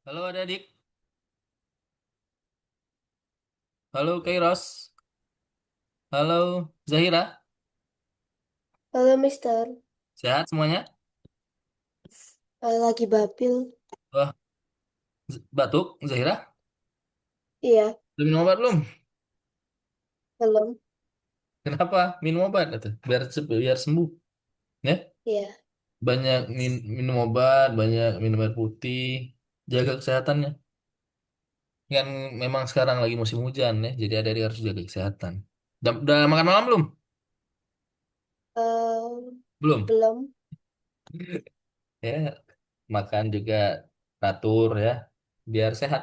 Halo adik-adik, halo Kairos, halo Zahira, Halo Mister. sehat semuanya? Lagi babil. Wah, batuk Zahira? Iya, Udah minum obat belum? belum. Kenapa? Minum obat itu biar sembuh. Ya, Iya. banyak minum obat, banyak minum air putih, jaga kesehatannya. Kan memang sekarang lagi musim hujan ya, jadi adik harus jaga kesehatan. Udah makan malam belum? eh, Belum. Belum. Ya, makan juga teratur ya, biar sehat.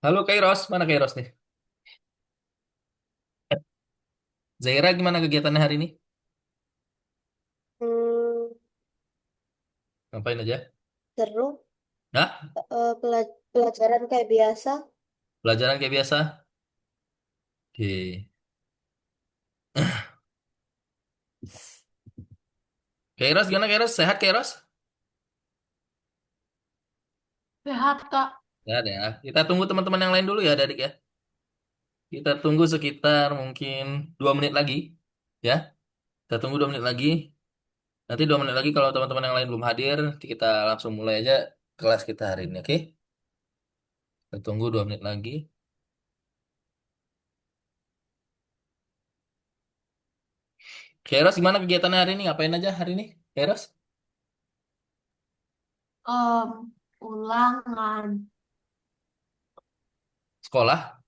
Halo Kairos, mana Kairos nih? Zahira gimana kegiatannya hari ini? Hmm, Ngapain aja? Seru. Nah, Pelajaran kayak biasa. pelajaran kayak biasa. Oke. Kairos gimana Kairos? Sehat Kairos? Sehat, Kak. Sehat ya. Kita tunggu teman-teman yang lain dulu ya, adik ya. Kita tunggu sekitar mungkin 2 menit lagi. Ya, kita tunggu 2 menit lagi. Nanti 2 menit lagi kalau teman-teman yang lain belum hadir, kita langsung mulai aja kelas kita hari ini. Oke? Kita tunggu 2 menit lagi. Kairos gimana kegiatannya hari ini? Ngapain aja hari ini? Kairos? Em, Ulangan. Sekolah?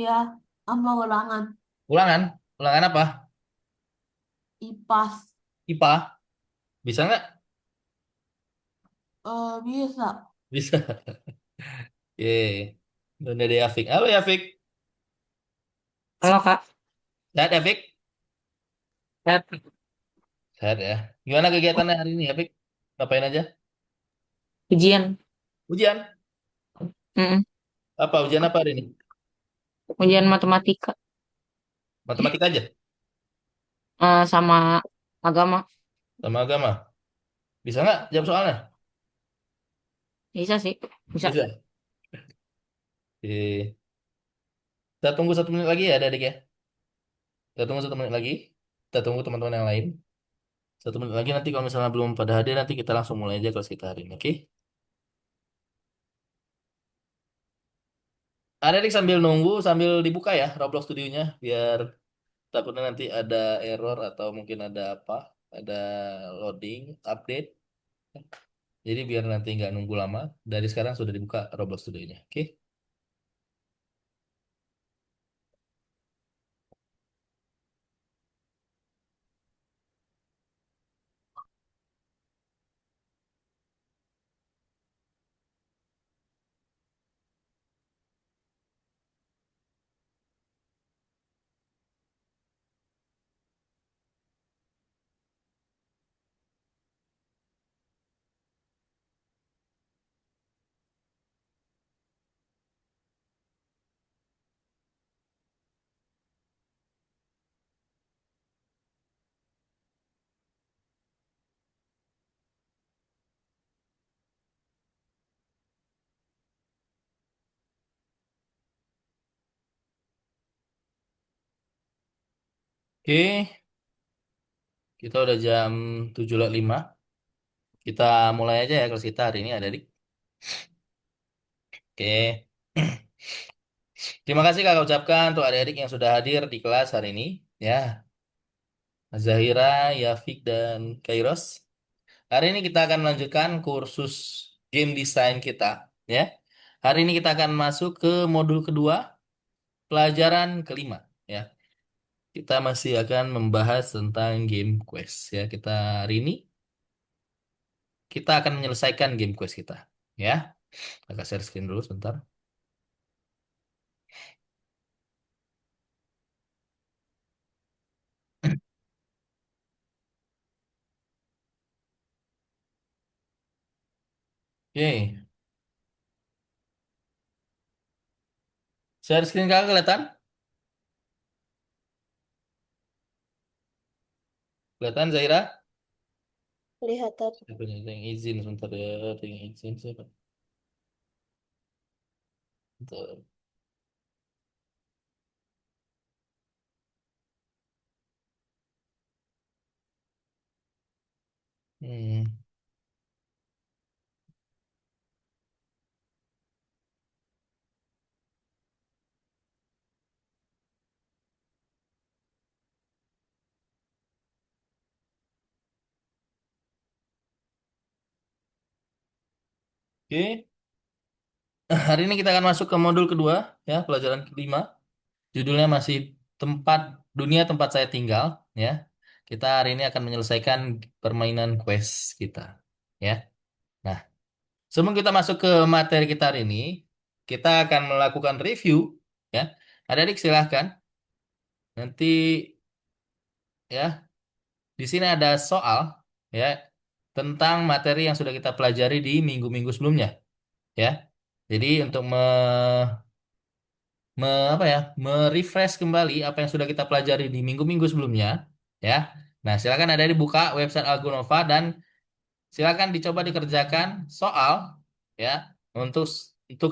Ya, apa ulangan? Ulangan? Ulangan apa? IPAS. IPA? Bisa nggak? Bisa. Bisa. Oke. Dan dari Afik. Halo ya, Afik. Halo Kak, Sehat ya, Afik? lihat Sehat ya. Gimana kegiatannya hari ini, Afik? Ngapain aja? ujian, Ujian? Mm-mm. Apa ujian apa hari ini? Ujian matematika Matematika aja sama agama. sama agama. Bisa nggak jawab soalnya? Bisa sih, bisa. Bisa. Oke. Kita tunggu 1 menit lagi ya, adik ya. Kita tunggu 1 menit lagi. Kita tunggu teman-teman yang lain. 1 menit lagi nanti kalau misalnya belum pada hadir nanti kita langsung mulai aja kelas kita hari ini. Oke? Adik sambil nunggu sambil dibuka ya Roblox studionya biar takutnya nanti ada error atau mungkin ada apa? Ada loading, update. Jadi biar nanti nggak nunggu lama. Dari sekarang sudah dibuka Roblox studionya. Oke? Oke, kita udah jam 7.05. Kita mulai aja ya kelas kita hari ini adik. Oke. Terima kasih kakak ucapkan untuk adik-adik yang sudah hadir di kelas hari ini. Ya, Zahira, Yafik, dan Kairos. Hari ini kita akan melanjutkan kursus game design kita. Ya, hari ini kita akan masuk ke modul kedua, pelajaran kelima. Ya, kita masih akan membahas tentang game quest. Ya, kita hari ini kita akan menyelesaikan game quest kita. Ya, kakak share screen dulu sebentar. Oke, share screen kakak kelihatan? Kelihatan Zaira? Kelihatan. Siapa nih? Ada yang izin sebentar ya. Ada yang izin siapa? Bentar. Hmm. Oke. Hari ini kita akan masuk ke modul kedua, ya, pelajaran kelima. Judulnya masih tempat dunia tempat saya tinggal, ya. Kita hari ini akan menyelesaikan permainan quest kita, ya. Nah, sebelum kita masuk ke materi kita hari ini, kita akan melakukan review, ya. Adik-adik silahkan. Nanti, ya, di sini ada soal, ya, tentang materi yang sudah kita pelajari di minggu-minggu sebelumnya, ya. Jadi untuk apa ya, merefresh kembali apa yang sudah kita pelajari di minggu-minggu sebelumnya, ya. Nah, silakan ada dibuka website Algonova dan silakan dicoba dikerjakan soal, ya, untuk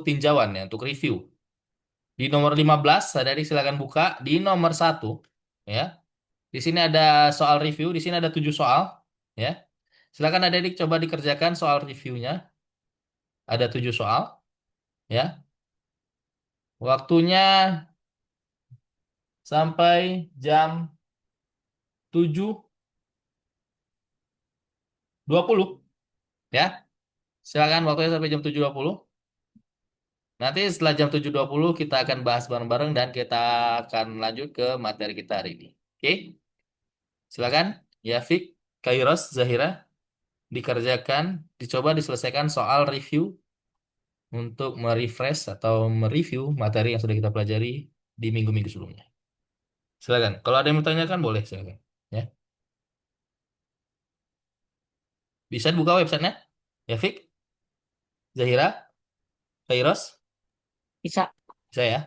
tinjauan, ya, untuk review. Di nomor 15, ada silakan buka di nomor satu, ya. Di sini ada soal review, di sini ada 7 soal, ya. Silakan adik coba dikerjakan soal reviewnya. Ada 7 soal, ya. Waktunya sampai jam 7.20, ya. Silakan waktunya sampai jam 7.20. Nanti setelah jam 7.20 kita akan bahas bareng-bareng dan kita akan lanjut ke materi kita hari ini. Oke? Silakan Yafik, Kairos, Zahira dikerjakan, dicoba diselesaikan soal review untuk merefresh atau mereview materi yang sudah kita pelajari di minggu-minggu sebelumnya. Silakan. Kalau ada yang mau tanyakan boleh silakan. Ya. Bisa buka websitenya? Yafik, Zahira, Kairos, Bisa. bisa ya?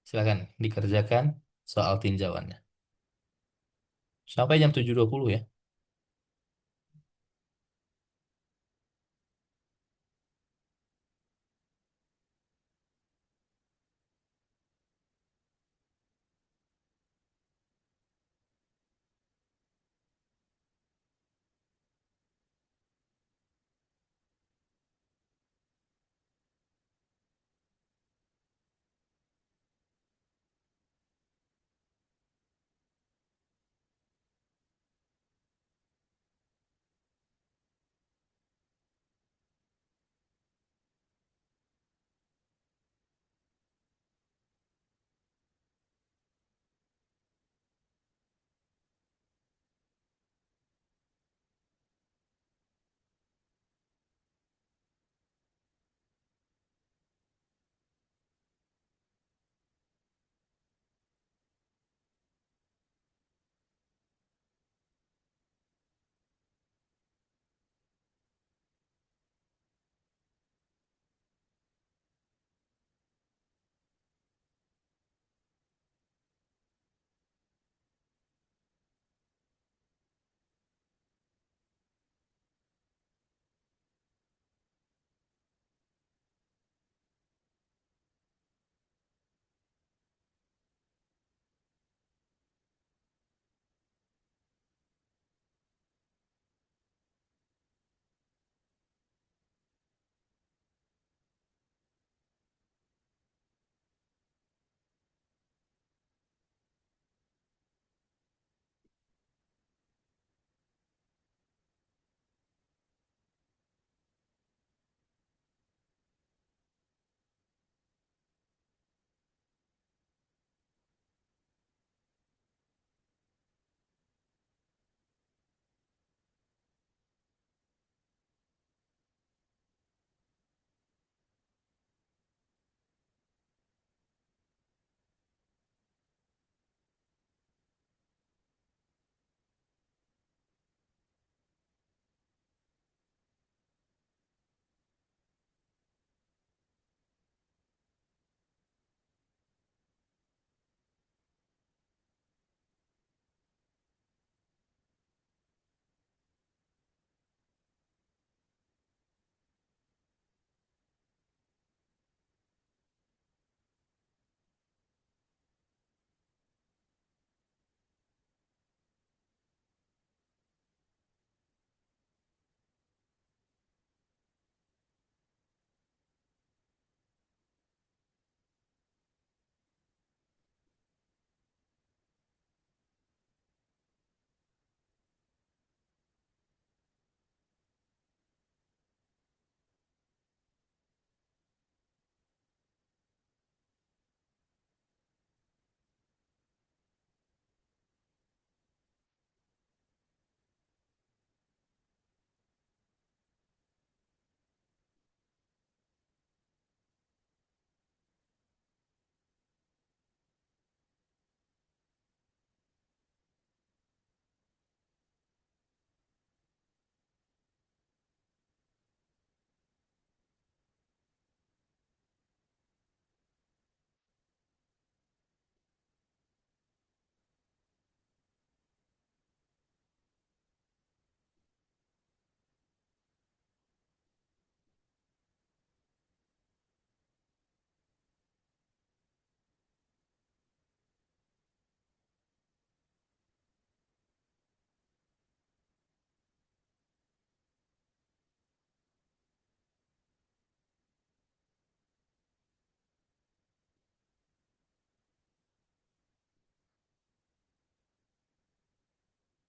Silakan dikerjakan soal tinjauannya. Sampai jam 7.20 ya.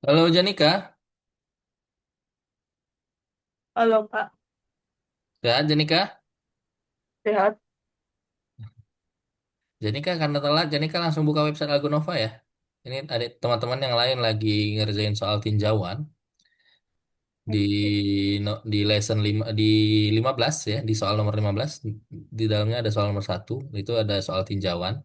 Halo Janika, Halo Kak, sehat Janika? sehat. Janika karena telat, Janika langsung buka website Algonova ya. Ini ada teman-teman yang lain lagi ngerjain soal tinjauan di di lesson 5 di 15 ya, di soal nomor 15 di dalamnya ada soal nomor 1, itu ada soal tinjauan.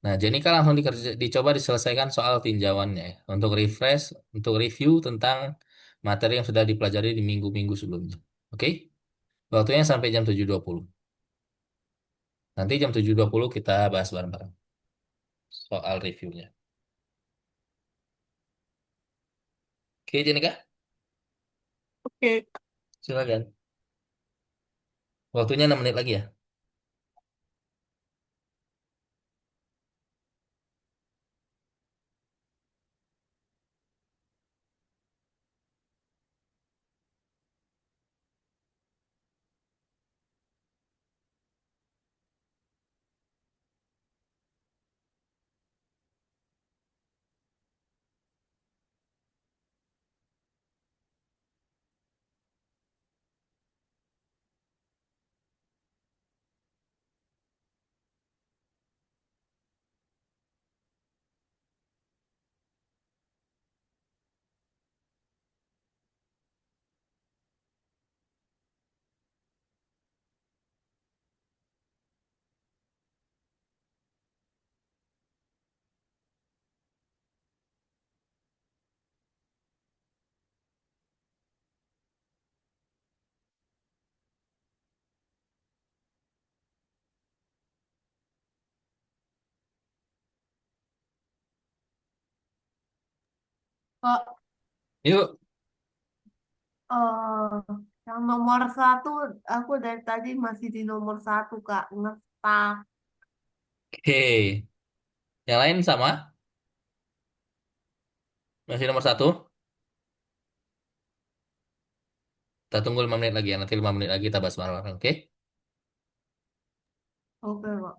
Nah, Janika langsung dicoba diselesaikan soal tinjauannya ya, untuk refresh, untuk review tentang materi yang sudah dipelajari di minggu-minggu sebelumnya. Oke? Waktunya sampai jam 7.20. Nanti jam 7.20 kita bahas bareng-bareng soal reviewnya. Oke, Jenika, Oke. silakan. Waktunya 6 menit lagi ya. Kak, Yuk. eh, yang nomor satu, aku dari tadi masih di nomor satu, Kak. Ngestak. Oke. Yang lain sama? Masih nomor 1. Kita tunggu 5 menit lagi ya. Nanti 5 menit lagi kita bahas bareng-bareng. Oke? Oke, Kak.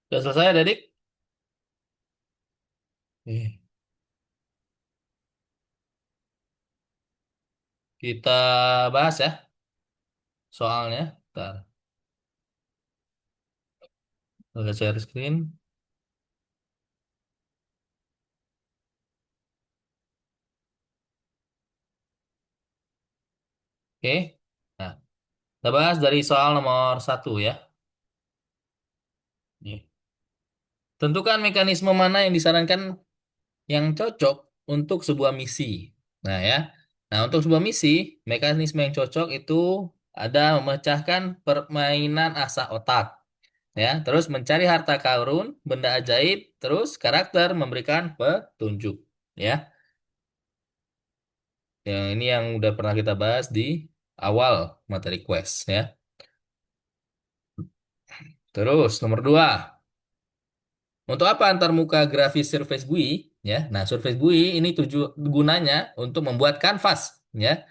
Sudah selesai, adik? Oke. Kita bahas ya soalnya. Bentar. Kita share screen. Oke. Nah, kita bahas dari soal nomor 1 ya. Nih. Tentukan mekanisme mana yang disarankan yang cocok untuk sebuah misi. Nah ya. Nah, untuk sebuah misi, mekanisme yang cocok itu ada memecahkan permainan asah otak. Ya, terus mencari harta karun, benda ajaib, terus karakter memberikan petunjuk. Ya, yang ini yang udah pernah kita bahas di awal materi quest ya. Terus nomor 2, untuk apa antar muka grafis Surface GUI? Ya, nah Surface GUI ini gunanya untuk membuat kanvas. Ya,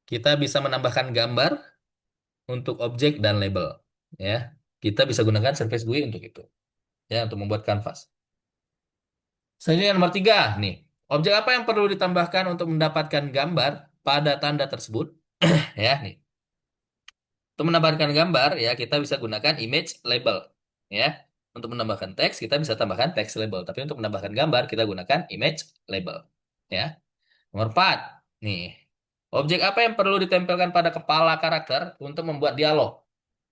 kita bisa menambahkan gambar untuk objek dan label. Ya, kita bisa gunakan Surface GUI untuk itu. Ya, untuk membuat kanvas. Selanjutnya nomor 3, nih. Objek apa yang perlu ditambahkan untuk mendapatkan gambar pada tanda tersebut? Ya, nih. Untuk menambahkan gambar, ya kita bisa gunakan image label. Ya, untuk menambahkan teks, kita bisa tambahkan text label. Tapi untuk menambahkan gambar, kita gunakan image label. Ya, nomor 4, nih. Objek apa yang perlu ditempelkan pada kepala karakter untuk membuat dialog?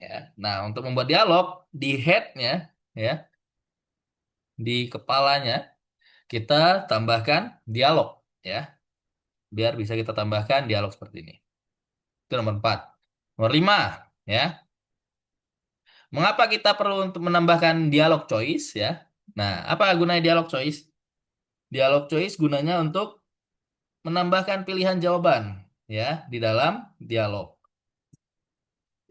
Ya, nah untuk membuat dialog di head-nya, ya, di kepalanya, kita tambahkan dialog. Ya, biar bisa kita tambahkan dialog seperti ini. Itu nomor 4. Nomor 5, ya. Mengapa kita perlu untuk menambahkan dialog choice ya? Nah, apa gunanya dialog choice? Dialog choice gunanya untuk menambahkan pilihan jawaban ya di dalam dialog.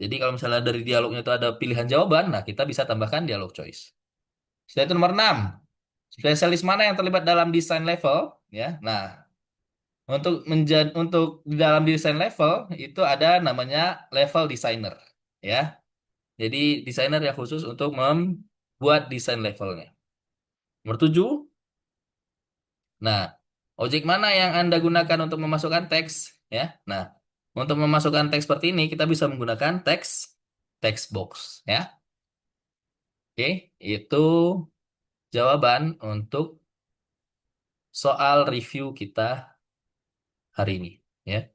Jadi kalau misalnya dari dialognya itu ada pilihan jawaban, nah kita bisa tambahkan dialog choice. Setelah itu nomor 6, spesialis mana yang terlibat dalam desain level ya. Nah, untuk di dalam desain level itu ada namanya level designer ya. Jadi desainer yang khusus untuk membuat desain levelnya. Nomor 7, nah, objek mana yang Anda gunakan untuk memasukkan teks? Ya, nah, untuk memasukkan teks seperti ini, kita bisa menggunakan text box. Ya, oke, itu jawaban untuk soal review kita hari ini. Ya,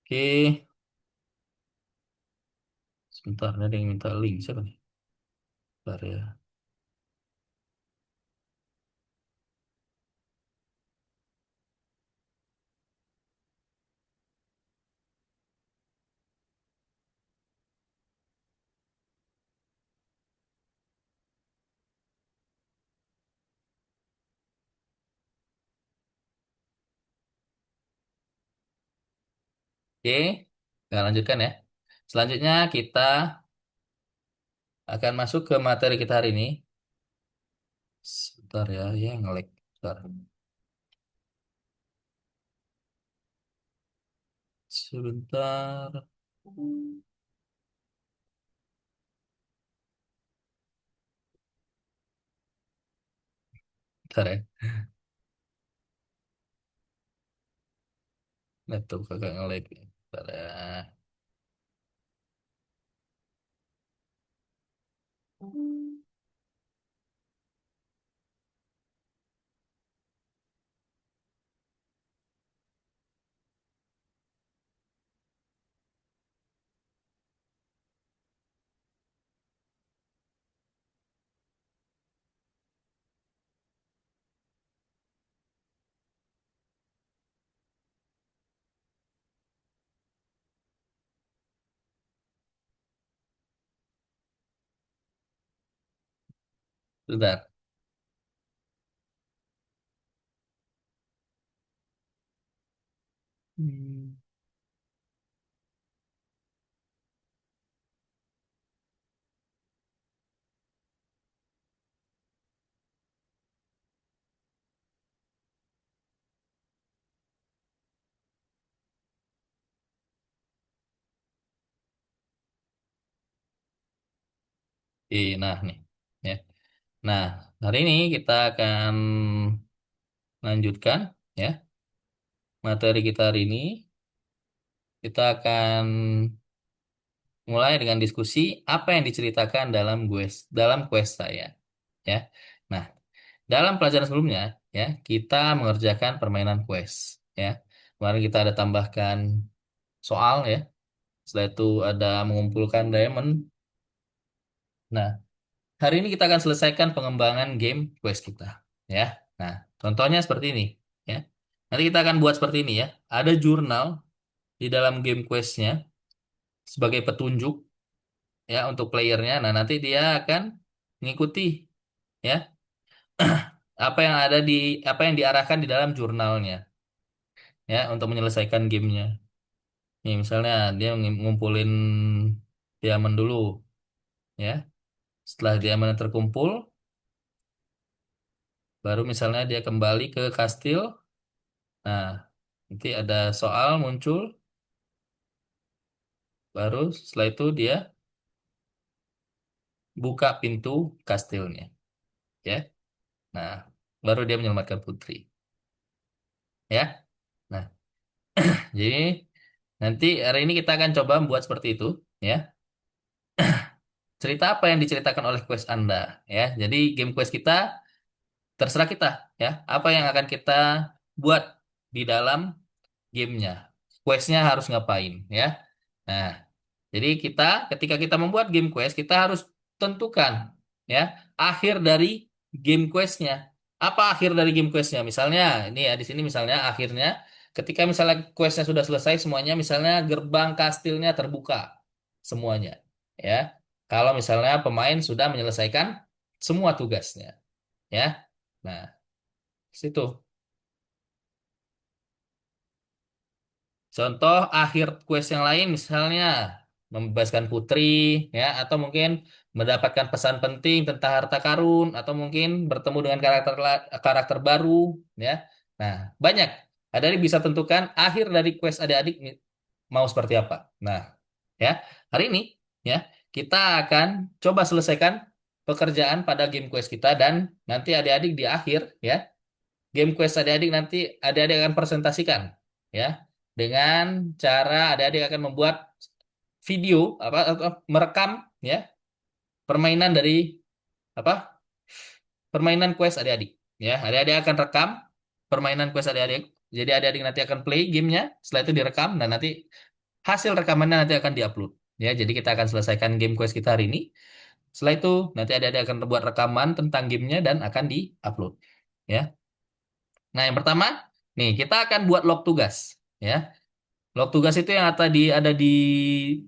oke, sebentar, ada yang minta link siapa nih? Bentar ya. Oke, kita lanjutkan ya. Selanjutnya kita akan masuk ke materi kita hari ini. Sebentar ya, ya nge-lag. Sebentar. Sebentar. Bentar ya. Laptop kagak nge-lag. Bentar ya. Bentar. Hmm. Nah, nih. Ya. Nah, hari ini kita akan lanjutkan ya materi kita hari ini. Kita akan mulai dengan diskusi apa yang diceritakan dalam quest saya. Ya. Nah, dalam pelajaran sebelumnya ya, kita mengerjakan permainan quest ya. Kemarin kita ada tambahkan soal ya. Setelah itu ada mengumpulkan diamond. Nah, hari ini kita akan selesaikan pengembangan game quest kita ya. Nah, contohnya seperti ini ya. Nanti kita akan buat seperti ini ya. Ada jurnal di dalam game questnya sebagai petunjuk ya untuk playernya. Nah, nanti dia akan mengikuti ya apa yang diarahkan di dalam jurnalnya ya untuk menyelesaikan gamenya. Nih, misalnya dia ngumpulin diamond dulu ya. Setelah diamond terkumpul, baru misalnya dia kembali ke kastil. Nah, nanti ada soal muncul, baru setelah itu dia buka pintu kastilnya ya. Nah, baru dia menyelamatkan putri ya. Nah, jadi nanti hari ini kita akan coba membuat seperti itu ya. Cerita apa yang diceritakan oleh quest Anda ya. Jadi game quest kita terserah kita ya. Apa yang akan kita buat di dalam gamenya. Questnya harus ngapain ya. Nah, jadi ketika kita membuat game quest, kita harus tentukan ya akhir dari game questnya. Apa akhir dari game questnya? Misalnya ini ya di sini misalnya akhirnya ketika misalnya questnya sudah selesai semuanya, misalnya gerbang kastilnya terbuka semuanya ya. Kalau misalnya pemain sudah menyelesaikan semua tugasnya ya. Nah, situ. Contoh akhir quest yang lain misalnya membebaskan putri ya atau mungkin mendapatkan pesan penting tentang harta karun atau mungkin bertemu dengan karakter baru ya. Nah, banyak. Adik bisa tentukan akhir dari quest adik-adik mau seperti apa. Nah, ya. Hari ini ya kita akan coba selesaikan pekerjaan pada game quest kita dan nanti adik-adik di akhir ya game quest adik-adik nanti adik-adik akan presentasikan ya dengan cara adik-adik akan membuat video apa atau merekam ya permainan dari apa permainan quest adik-adik ya adik-adik akan rekam permainan quest adik-adik jadi adik-adik nanti akan play gamenya setelah itu direkam dan nanti hasil rekamannya nanti akan diupload ya jadi kita akan selesaikan game quest kita hari ini setelah itu nanti adik-adik akan membuat rekaman tentang gamenya dan akan diupload ya. Nah, yang pertama, nih kita akan buat log tugas, ya. Log tugas itu yang ada di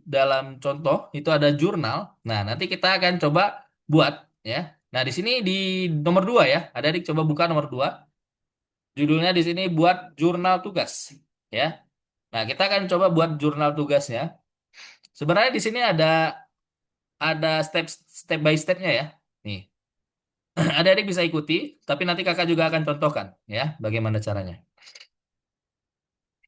dalam contoh itu ada jurnal. Nah, nanti kita akan coba buat, ya. Nah, di sini di nomor 2 ya, ada adik coba buka nomor 2. Judulnya di sini buat jurnal tugas, ya. Nah, kita akan coba buat jurnal tugasnya. Sebenarnya di sini ada step by stepnya ya. Nih, adik-adik bisa ikuti, tapi nanti kakak juga akan contohkan, ya, bagaimana caranya.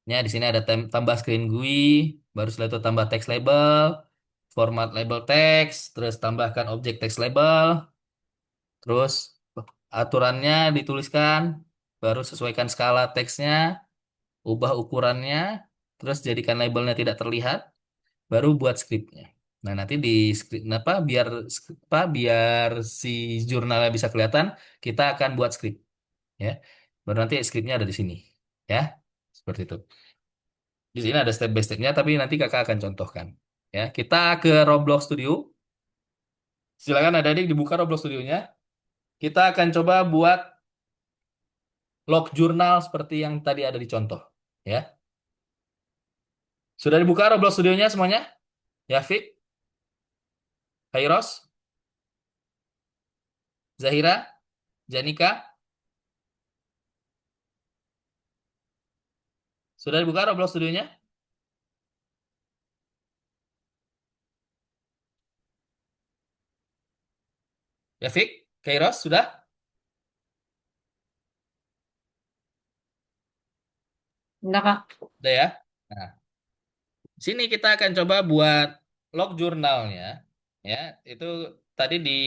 Ya, di sini ada tambah screen GUI, baru setelah itu tambah text label, format label text, terus tambahkan objek text label, terus aturannya dituliskan, baru sesuaikan skala teksnya, ubah ukurannya, terus jadikan labelnya tidak terlihat, baru buat scriptnya. Nah, nanti di script apa biar si jurnalnya bisa kelihatan, kita akan buat script ya. Baru nanti scriptnya ada di sini ya. Seperti itu. Di sini ada step by stepnya, tapi nanti kakak akan contohkan. Ya, kita ke Roblox Studio. Silakan adik-adik dibuka Roblox Studionya. Kita akan coba buat log jurnal seperti yang tadi ada di contoh. Ya, sudah dibuka Roblox Studionya semuanya? Yafik, Kairos, Zahira, Janika, sudah dibuka Roblox Studionya? Yafik, Kairos, sudah? Enggak, Kak. Sudah ya? Nah, sini kita akan coba buat log jurnalnya. Ya, itu tadi di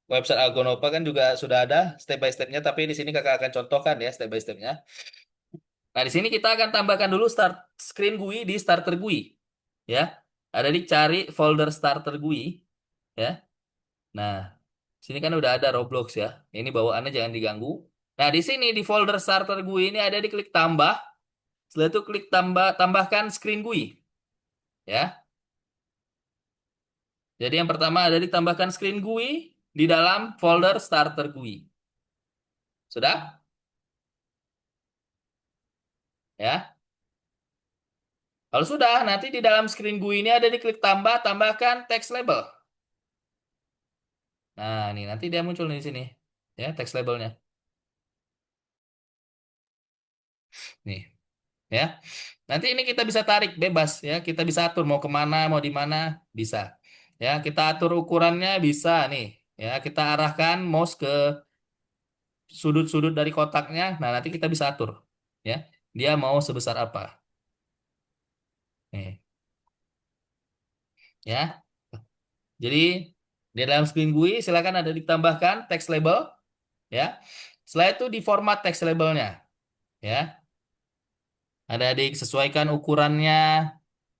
website Algonova kan juga sudah ada step by stepnya, tapi di sini kakak akan contohkan ya step by stepnya. Nah, di sini kita akan tambahkan dulu start screen GUI di starter GUI. Ya, ada dicari folder starter GUI. Ya, nah, sini kan udah ada Roblox ya. Ini bawaannya jangan diganggu. Nah, di sini di folder starter GUI ini ada diklik tambah. Setelah itu klik tambahkan screen GUI. Ya, jadi yang pertama ada ditambahkan screen GUI di dalam folder starter GUI. Sudah? Ya. Kalau sudah, nanti di dalam screen GUI ini ada diklik tambah, tambahkan text label. Nah, ini nanti dia muncul di sini. Ya, text labelnya. Nih, ya. Nanti ini kita bisa tarik bebas ya. Kita bisa atur mau kemana, mau di mana, bisa. Ya, kita atur ukurannya bisa nih. Ya, kita arahkan mouse ke sudut-sudut dari kotaknya. Nah, nanti kita bisa atur. Ya, dia mau sebesar apa. Nih, ya. Jadi di dalam screen GUI silakan ada ditambahkan text label. Ya. Setelah itu di format text labelnya. Ya, ada disesuaikan ukurannya.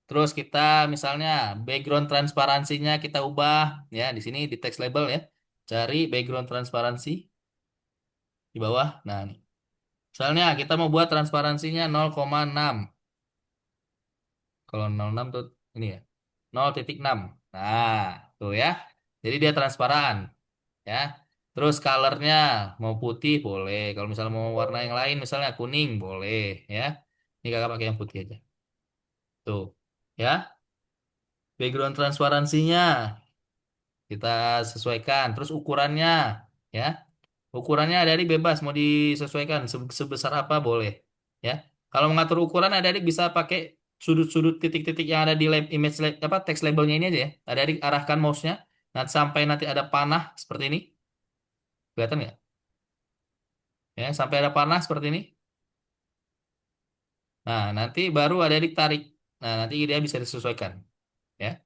Terus kita misalnya background transparansinya kita ubah ya di sini di text label ya. Cari background transparansi di bawah. Nah, nih. Misalnya kita mau buat transparansinya 0,6. Kalau 0,6 tuh ini ya. 0,6. Nah, tuh ya. Jadi dia transparan ya. Terus colornya mau putih boleh. Kalau misalnya mau warna yang lain misalnya kuning boleh ya. Ini kakak pakai yang putih aja. Tuh ya. Background transparansinya kita sesuaikan. Terus ukurannya, ya, ukurannya ada adik bebas mau disesuaikan sebesar apa boleh, ya. Kalau mengatur ukuran ada adik bisa pakai sudut-sudut titik-titik yang ada di image apa text labelnya ini aja ya. Ada adik arahkan mouse-nya, nanti sampai nanti ada panah seperti ini, kelihatan nggak? Ya, sampai ada panah seperti ini. Nah, nanti baru ada adik tarik. Nah, nanti dia bisa disesuaikan, ya,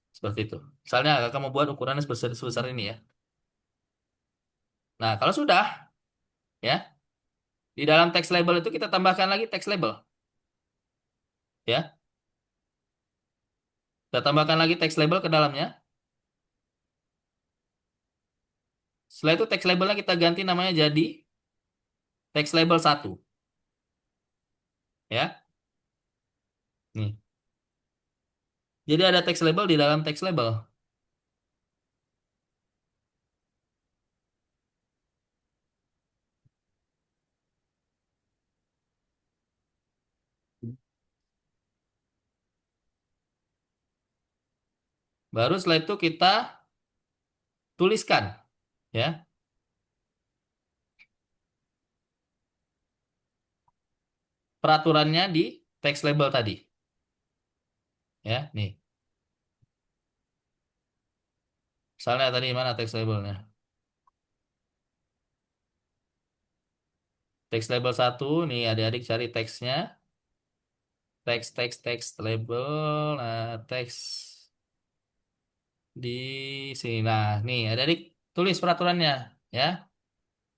seperti itu. Misalnya kakak mau buat ukurannya sebesar sebesar ini ya. Nah, kalau sudah, ya. Di dalam text label itu kita tambahkan lagi text label, ya. Kita tambahkan lagi text label ke dalamnya. Setelah itu text labelnya kita ganti namanya jadi text label satu, ya. Nih. Jadi ada text label di dalam text label. Baru setelah itu kita tuliskan, ya, peraturannya di text label tadi, ya. Nih. Misalnya tadi mana text labelnya? Text label satu, nih adik-adik cari teksnya. Teks label, nah teks di sini. Nah, nih adik-adik tulis peraturannya, ya.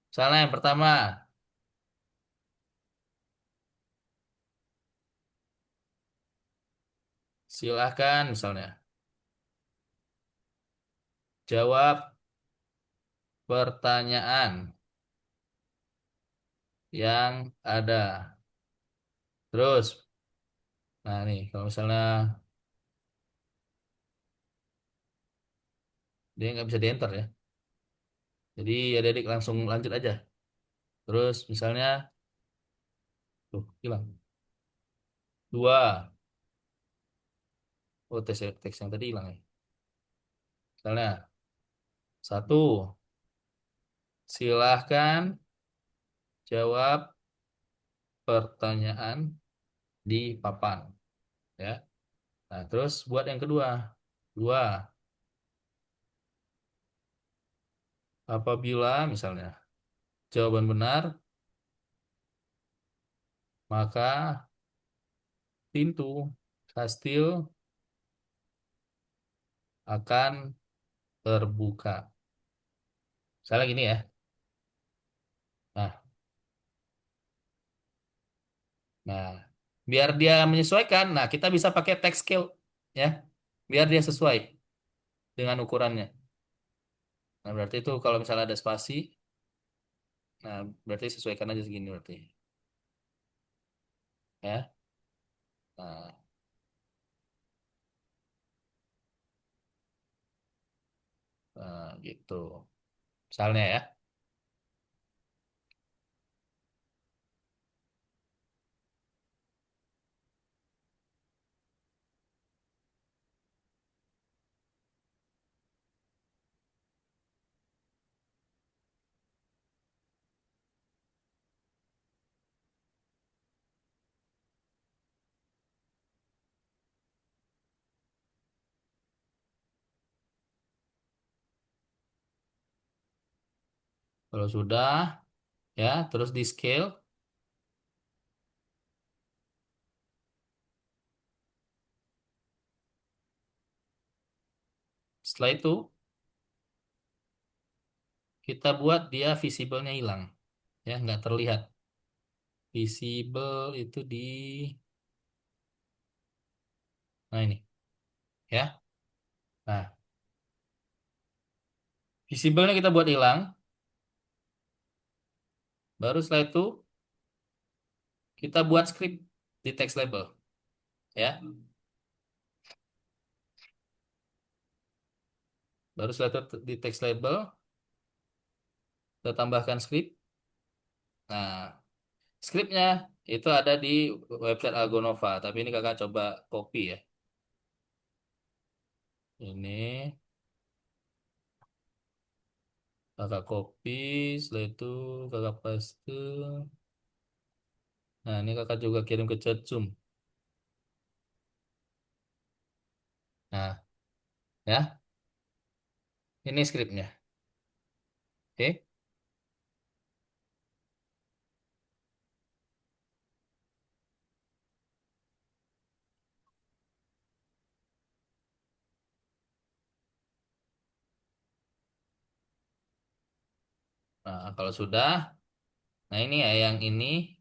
Misalnya yang pertama, silahkan misalnya jawab pertanyaan yang ada. Terus, nah nih kalau misalnya dia nggak bisa dienter ya. Jadi adik-adik langsung lanjut aja. Terus misalnya, tuh hilang. Dua, oh teks yang tadi hilang ya. Misalnya, satu, silahkan jawab pertanyaan di papan. Ya. Nah, terus buat yang kedua. Dua, apabila misalnya jawaban benar, maka pintu kastil akan terbuka. Misalnya gini ya. Nah, nah, biar dia menyesuaikan, nah kita bisa pakai text scale ya, biar dia sesuai dengan ukurannya. Nah, berarti itu kalau misalnya ada spasi, nah berarti sesuaikan aja segini berarti ya. Nah, gitu. Misalnya ya. Kalau sudah ya, terus di scale. Setelah itu kita buat dia visible-nya hilang, ya nggak terlihat. Visible itu di, nah ini, ya. Nah, visible-nya kita buat hilang. Baru setelah itu kita buat script di text label, ya. Baru setelah itu di text label kita tambahkan script. Nah, scriptnya itu ada di website Algonova, tapi ini kakak coba copy ya. Ini kakak copy, setelah itu kakak paste. Nah, ini kakak juga kirim ke chat Zoom. Nah, ya, ini scriptnya. Oke. Nah, kalau sudah, nah ini ya yang ini,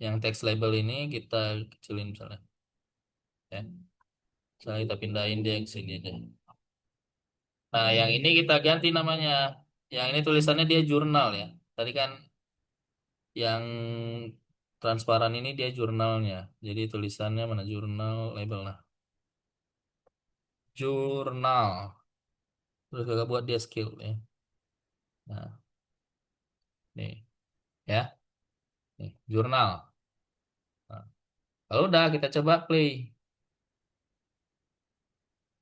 yang text label ini kita kecilin misalnya. Ya, misalnya kita pindahin dia ke sini aja. Nah, yang ini kita ganti namanya. Yang ini tulisannya dia jurnal ya. Tadi kan yang transparan ini dia jurnalnya. Jadi tulisannya mana jurnal label nah. Jurnal. Terus kakak buat dia skill ya. Nah, nih ya. Nih, jurnal. Nah, kalau udah kita coba play.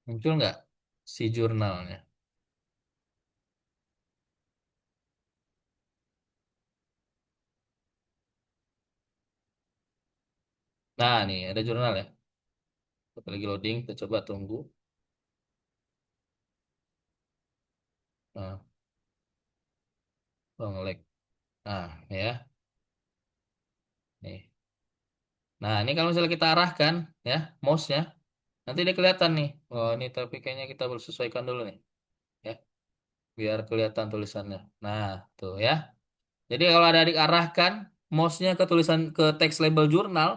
Muncul nggak si jurnalnya? Nah, nih ada jurnal ya. Kita lagi loading, kita coba tunggu. Nah, oh, nge-lag. Nah, ya. Nih. Nah, ini kalau misalnya kita arahkan ya, mouse-nya, nanti dia kelihatan nih. Oh, ini tapi kayaknya kita harus sesuaikan dulu nih, ya, biar kelihatan tulisannya. Nah, tuh ya. Jadi kalau adik arahkan mouse-nya ke tulisan ke teks label jurnal,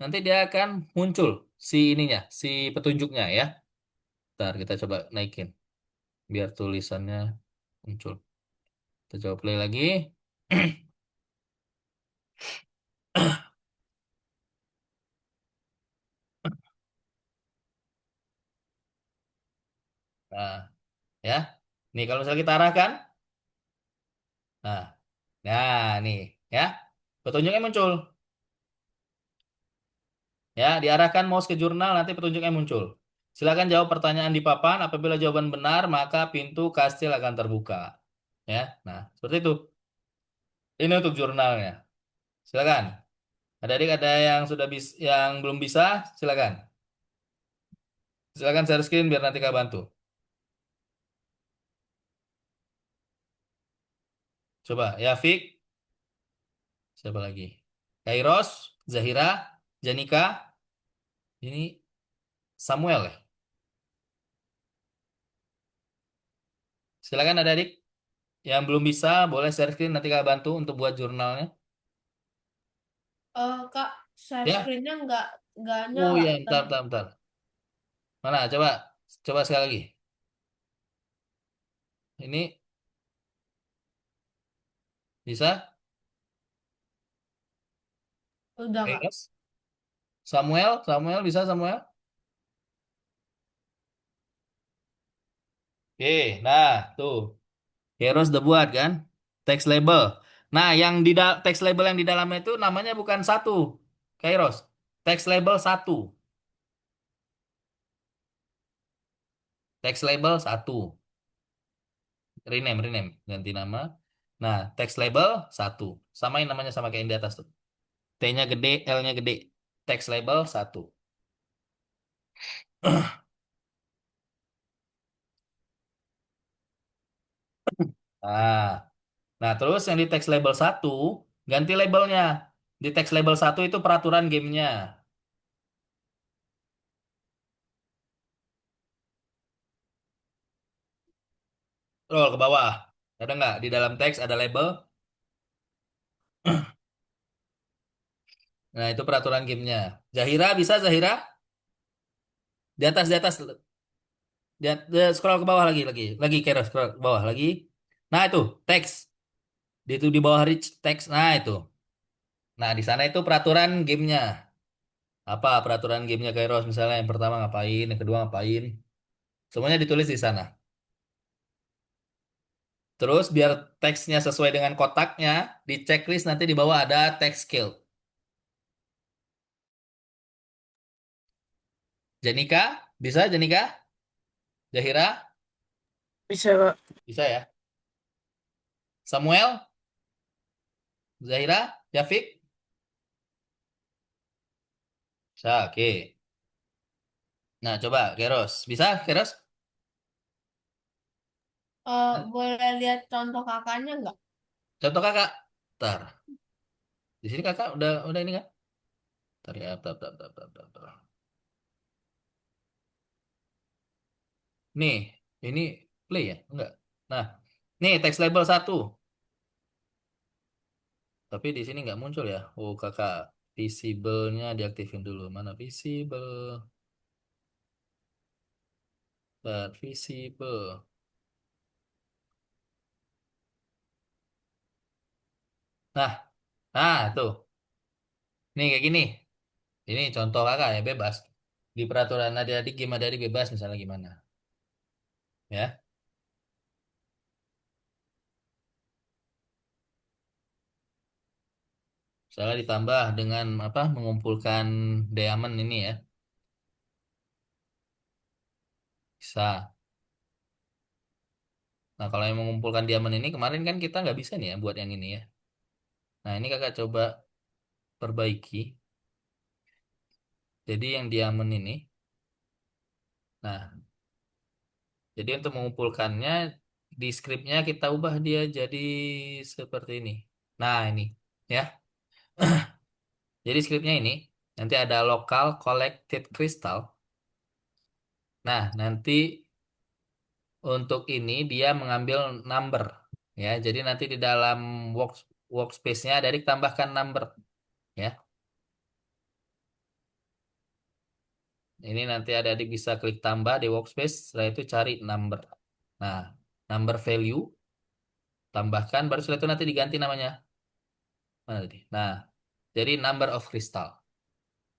nanti dia akan muncul si ininya, si petunjuknya ya. Ntar kita coba naikin biar tulisannya muncul. Kita coba play lagi. Nah, ya. Nih kalau misalnya kita arahkan, nah, nih, ya, petunjuknya muncul. Ya, diarahkan mouse ke jurnal, nanti petunjuknya muncul. Silakan jawab pertanyaan di papan. Apabila jawaban benar, maka pintu kastil akan terbuka. Ya, nah, seperti itu. Ini untuk jurnalnya. Silakan. Adik ada yang sudah yang belum bisa, silakan. Silakan share screen biar nanti Kak bantu. Coba, ya Fik, siapa lagi? Kairos, Zahira, Janika, ini Samuel ya? Silakan adik-adik yang belum bisa boleh share screen nanti Kak bantu untuk buat jurnalnya. Kak, share Ya. screen-nya nggak Oh nyala iya, bentar, tadi. bentar, bentar. Mana? Coba, coba sekali lagi. Ini bisa? Udah Oke, Kak. Ros. Samuel, Samuel bisa Samuel? Oke, nah tuh. Keros udah buat kan? Text label. Nah, yang di text label yang di dalamnya itu namanya bukan satu. Kairos. Text label satu. Text label satu. Rename, rename. Ganti nama. Nah, text label satu. Samain namanya sama kayak yang di atas tuh. T-nya gede, L-nya gede. Text label satu. Nah, nah terus yang di text label satu, ganti labelnya. Di text label satu itu peraturan gamenya. Scroll ke bawah. Ada nggak? Di dalam teks ada label. Nah, itu peraturan gamenya. Zahira bisa Zahira? Di atas scroll ke bawah lagi Kero scroll ke bawah lagi. Nah itu teks, itu di bawah rich teks. Nah itu, nah di sana itu peraturan gamenya. Apa peraturan gamenya Kairos misalnya yang pertama ngapain, yang kedua ngapain, semuanya ditulis di sana. Terus biar teksnya sesuai dengan kotaknya, di checklist nanti di bawah ada text skill. Janika, bisa Janika? Zahira, Bisa, Kak. bisa ya? Samuel, Zahira, Yafik, bisa, oke. Nah, coba Keros. Bisa, Keros? Boleh lihat contoh kakaknya nggak? Contoh kakak. Ntar. Di sini kakak udah ini kan? Ntar ya, bentar. Nih, ini play ya? Enggak. Nah, nih text label satu. Tapi di sini nggak muncul ya. Oh, kakak visible-nya diaktifin dulu. Mana visible? But visible. Nah, tuh. Nih kayak gini. Ini contoh kakak ya, bebas. Di peraturan adik-adik gimana adik bebas misalnya gimana. Ya. Misalnya ditambah dengan apa? Mengumpulkan diamond ini ya. Bisa. Nah, kalau yang mengumpulkan diamond ini kemarin kan kita nggak bisa nih ya buat yang ini ya. Nah, ini kakak coba perbaiki. Jadi yang diamond ini, nah, jadi untuk mengumpulkannya di scriptnya kita ubah dia jadi seperti ini. Nah, ini ya. Jadi scriptnya ini nanti ada local collected crystal. Nah, nanti untuk ini dia mengambil number ya. Jadi nanti di dalam workspace-nya ada ditambahkan number ya. Ini nanti adik-adik bisa klik tambah di workspace, setelah itu cari number. Nah, number value, tambahkan, baru setelah itu nanti diganti namanya. Mana tadi? Nah, jadi number of crystal.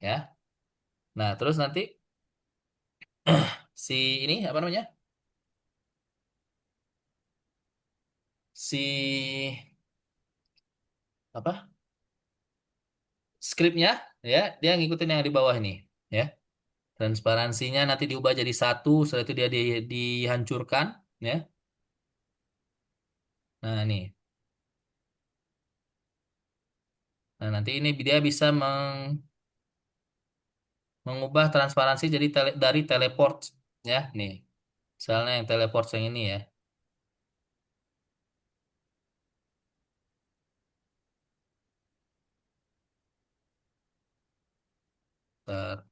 Ya. Nah, terus nanti si ini apa namanya? Si apa? Scriptnya ya, dia ngikutin yang di bawah ini. Ya. Transparansinya nanti diubah jadi satu, setelah itu dia dihancurkan. Ya. Nah, nih. Nah, nanti ini dia bisa mengubah transparansi jadi dari teleport ya nih misalnya yang teleport yang ini ya. Ntar.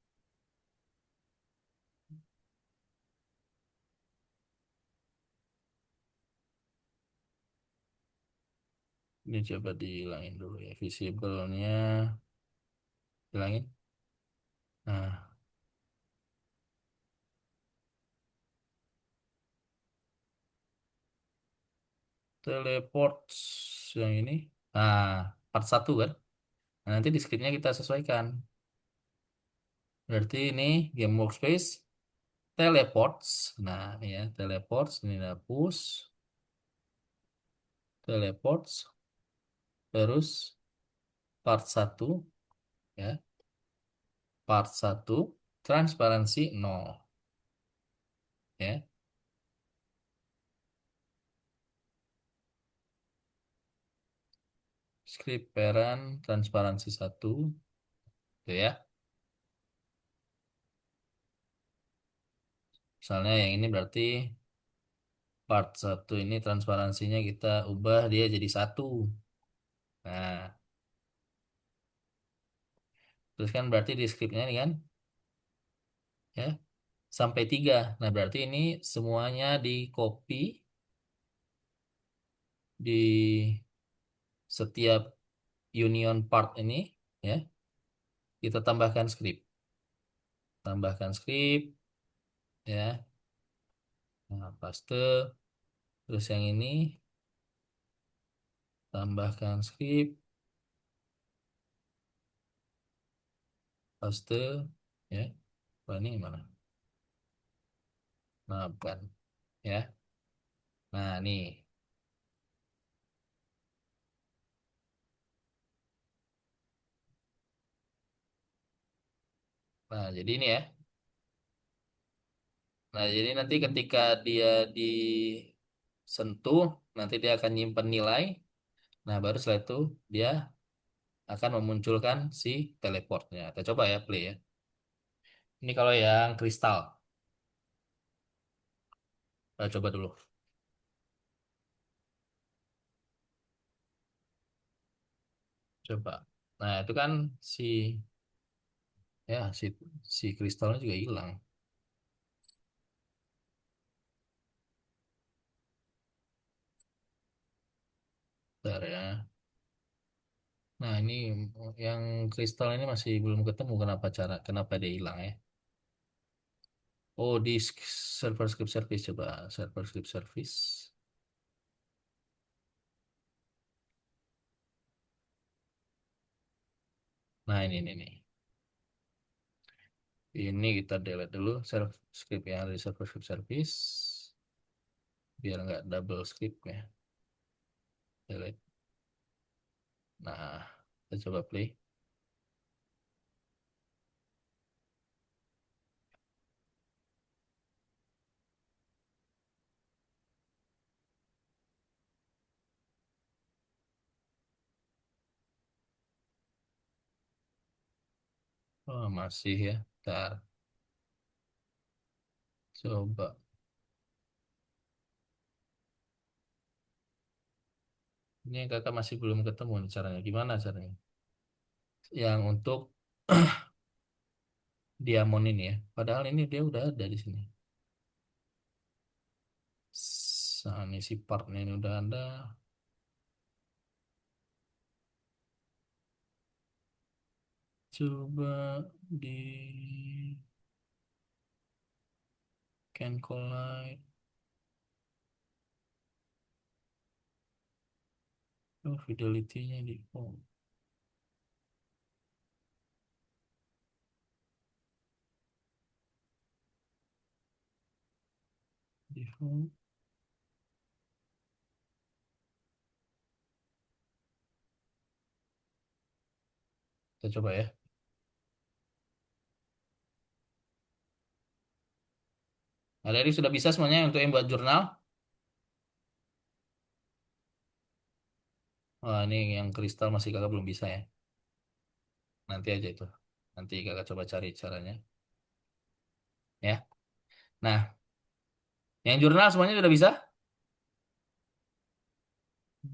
Ini coba dihilangin dulu ya. Visible-nya hilangin. Nah, teleports yang ini. Nah, part satu kan. Nah, nanti di scriptnya kita sesuaikan. Berarti ini game workspace teleports. Nah, ini ya, teleports. Ini ada push, teleports. Terus part satu ya. Part satu transparansi nol ya. Script parent transparansi satu itu ya. Misalnya yang ini berarti part satu ini transparansinya kita ubah dia jadi satu. Nah, terus kan berarti di scriptnya ini kan ya sampai tiga. Nah, berarti ini semuanya di copy di setiap union part ini ya. Kita tambahkan script. Tambahkan script ya. Nah, paste. Terus yang ini tambahkan script, paste ya. Wah, ini gimana? Nah, bukan ya. Nah, nih. Nah, jadi ini ya. Nah, jadi nanti ketika dia disentuh, nanti dia akan nyimpen nilai. Nah, baru setelah itu dia akan memunculkan si teleportnya. Kita coba ya, play ya. Ini kalau yang kristal. Kita coba dulu. Coba. Nah, itu kan si ya si kristalnya juga hilang. Bentar ya. Nah, ini yang kristal ini masih belum ketemu kenapa dia hilang ya? Oh, di server script service coba server script service. Nah, ini nih. Ini kita delete dulu server script yang ada di server script service biar nggak double script ya. Delete. Nah, kita coba play. Oh, masih ya. Ntar coba. Ini kakak masih belum ketemu nih caranya. Gimana caranya? Yang untuk diamond ini ya. Padahal ini dia udah ada di sini. Nah, ini si partnya ini udah ada. Coba di can collide. Oh, fidelity-nya di oh, default. Kita coba ya. Nah, dari sudah bisa semuanya untuk yang buat jurnal. Wah, ini yang kristal masih kakak belum bisa ya. Nanti aja itu. Nanti kakak coba cari caranya. Ya. Nah, yang jurnal semuanya sudah bisa?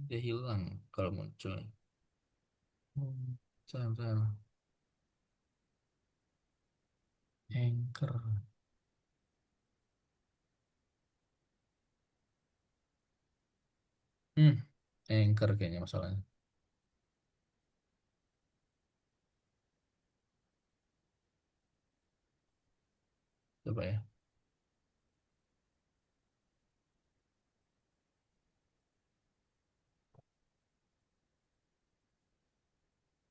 Dia hilang kalau muncul. Cara anchor. Hmm. Anchor kayaknya masalahnya. Coba ya.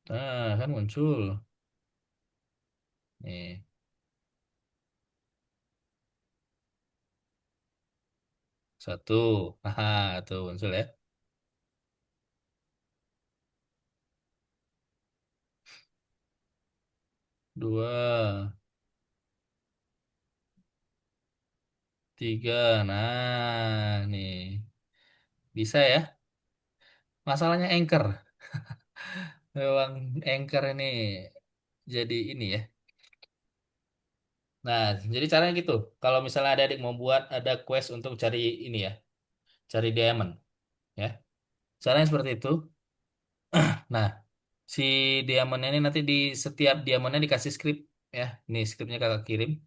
Nah, kan muncul. Nih, satu. Haha, tuh muncul ya. Dua, tiga. Nah, nih. Bisa ya. Masalahnya Anchor. Memang Anchor ini jadi ini ya. Nah, jadi caranya gitu. Kalau misalnya adik mau buat ada quest untuk cari ini ya, cari diamond ya. Caranya seperti itu. Nah, si diamond ini nanti di setiap diamondnya dikasih script ya. Ini scriptnya kakak kirim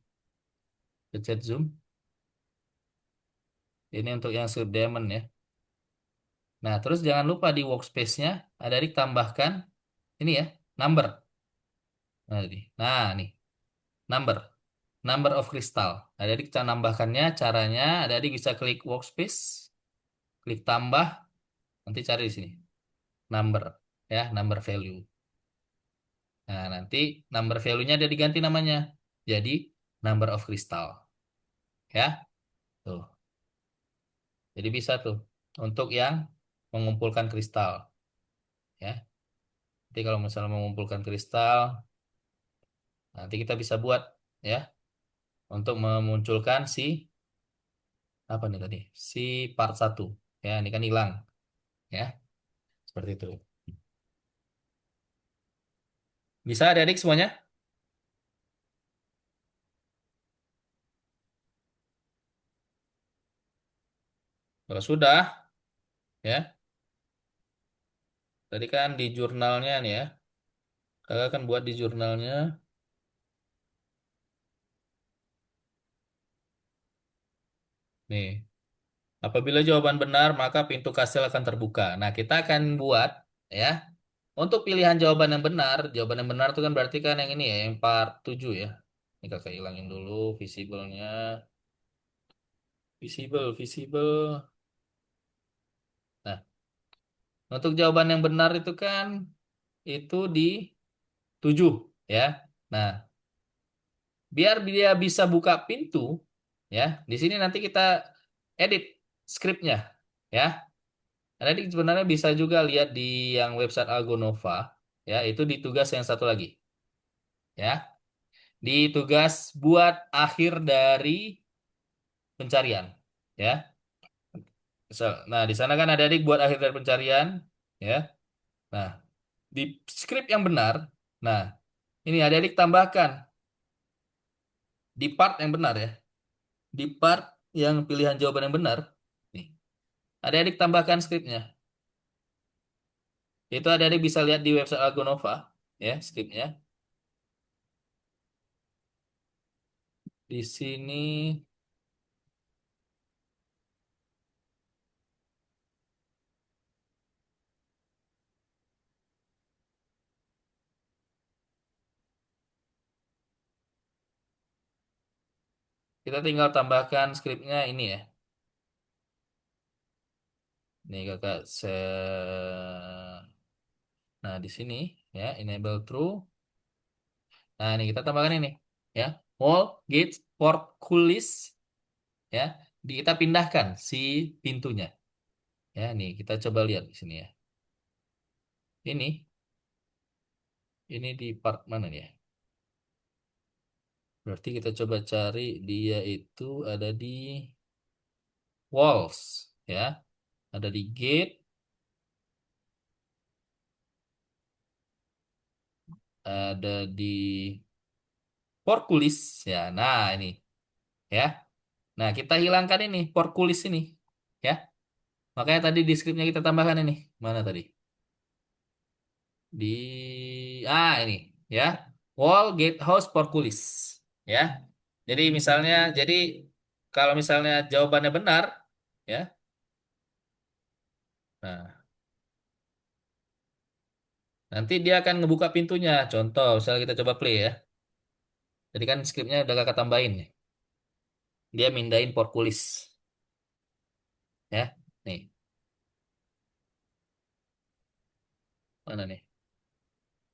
ke chat Zoom. Ini untuk yang script diamond ya. Nah, terus jangan lupa di workspace-nya ada ditambahkan ini ya, number. Nah, nih, number. Number of crystal. Ada kita nambahkannya caranya ada bisa klik workspace, klik tambah, nanti cari di sini. Number ya, number value. Nah, nanti number value-nya ada diganti namanya. Jadi number of crystal ya. Tuh. Jadi bisa tuh untuk yang mengumpulkan kristal ya. Jadi kalau misalnya mengumpulkan kristal, nanti kita bisa buat ya untuk memunculkan si apa nih tadi? Si part satu. Ya, ini kan hilang ya. Seperti itu. Bisa adik-adik semuanya? Kalau sudah ya, tadi kan di jurnalnya nih ya. Kakak akan buat di jurnalnya nih. Apabila jawaban benar, maka pintu kastil akan terbuka. Nah, kita akan buat ya. Untuk pilihan jawaban yang benar, jawaban yang benar itu kan berarti kan yang ini ya, yang part 7 ya. Ini kakak hilangin dulu visible-nya. Visible, visible. Nah, untuk jawaban yang benar itu kan itu di 7 ya. Nah, biar dia bisa buka pintu ya, di sini nanti kita edit skripnya ya. Jadi sebenarnya bisa juga lihat di yang website Algonova ya, itu di tugas yang satu lagi ya. Di tugas buat akhir dari pencarian ya. Nah, di sana kan ada adik buat akhir dari pencarian ya. Nah, di skrip yang benar, nah, ini ada adik tambahkan di part yang benar ya. Di part yang pilihan jawaban yang benar, nih, ada adik tambahkan skripnya. Itu ada adik bisa lihat di website Algonova ya, skripnya. Di sini kita tinggal tambahkan skripnya ini ya. Nih kakak nah di sini ya enable true. Nah ini kita tambahkan ini ya wall gates portcullis ya. Kita pindahkan si pintunya ya. Nih kita coba lihat di sini ya. Ini di part mana nih ya? Berarti kita coba cari dia itu ada di walls ya. Ada di gate, ada di portcullis ya. Nah ini ya. Nah, kita hilangkan ini, portcullis ini. Ya. Makanya tadi di scriptnya kita tambahkan ini. Mana tadi? Ini ya. Wall gatehouse portcullis. Ya. Jadi kalau misalnya jawabannya benar, ya. Nah, Nanti dia akan ngebuka pintunya. Contoh, misalnya kita coba play ya. Jadi kan skripnya udah kakak tambahin nih. Dia mindahin Porkulis. Ya, nih. Mana nih?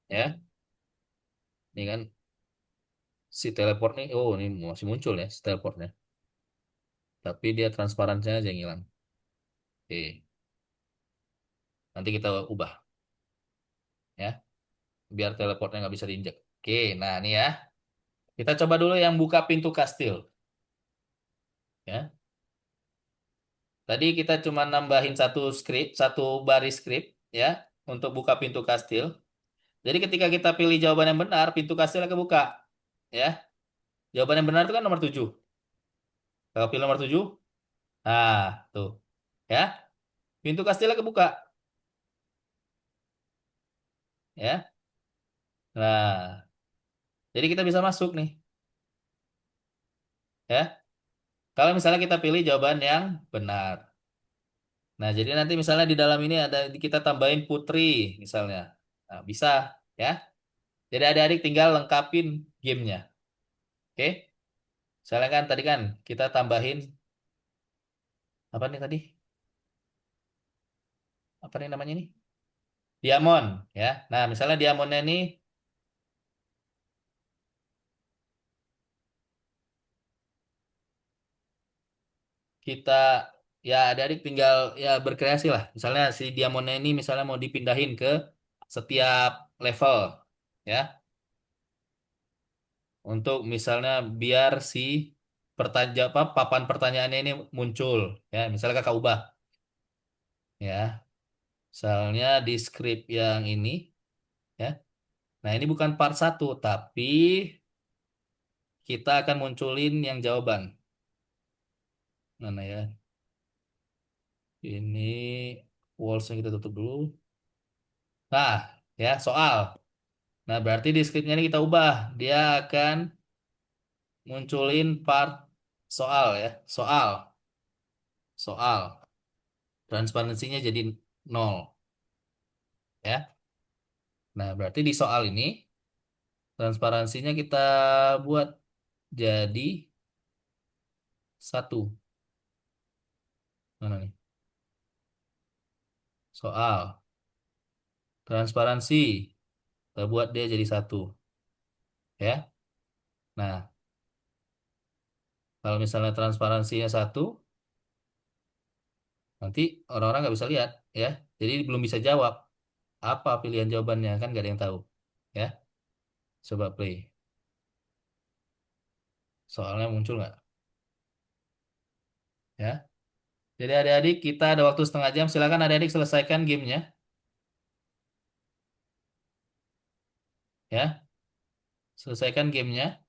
Ya, ini kan si teleport nih. Oh, ini masih muncul ya si teleportnya. Tapi dia transparansinya aja yang hilang. Oke, nanti kita ubah ya. Biar teleportnya nggak bisa diinjak. Oke, nah ini ya. Kita coba dulu yang buka pintu kastil. Ya, tadi kita cuma nambahin satu script, satu baris script ya untuk buka pintu kastil. Jadi ketika kita pilih jawaban yang benar, pintu kastilnya kebuka. Ya, jawaban yang benar itu kan nomor 7. Kalau pilih nomor 7, nah tuh. Ya, pintu kastilnya kebuka. Ya, nah. Jadi kita bisa masuk nih. Ya, kalau misalnya kita pilih jawaban yang benar. Nah, jadi nanti misalnya di dalam ini ada kita tambahin putri misalnya. Nah, bisa ya. Jadi adik-adik tinggal lengkapin gamenya. Oke? Misalnya kan tadi kan kita tambahin apa nih tadi? Apa nih namanya ini? Diamond ya. Nah, misalnya diamondnya ini kita ya adik-adik tinggal ya berkreasi lah. Misalnya si diamondnya ini misalnya mau dipindahin ke setiap level ya. Untuk misalnya biar si apa papan pertanyaannya ini muncul ya. Misalnya kakak ubah ya. Misalnya di script yang ini ya. Nah, ini bukan part satu tapi kita akan munculin yang jawaban. Mana ya? Ini walls yang kita tutup dulu. Nah, ya soal. Nah, berarti di scriptnya ini kita ubah. Dia akan munculin part soal ya. Soal. Soal. Transparansinya jadi nol. Ya. Nah, berarti di soal ini transparansinya kita buat jadi satu. Mana nih? Soal. Transparansi. Kita buat dia jadi satu. Ya. Nah, kalau misalnya transparansinya satu, nanti orang-orang nggak bisa lihat. Ya. Jadi belum bisa jawab. Apa pilihan jawabannya? Kan nggak ada yang tahu. Ya. Coba play. Soalnya muncul nggak? Ya. Jadi adik-adik kita ada waktu setengah jam. Silakan adik-adik selesaikan gamenya. Ya. Selesaikan gamenya.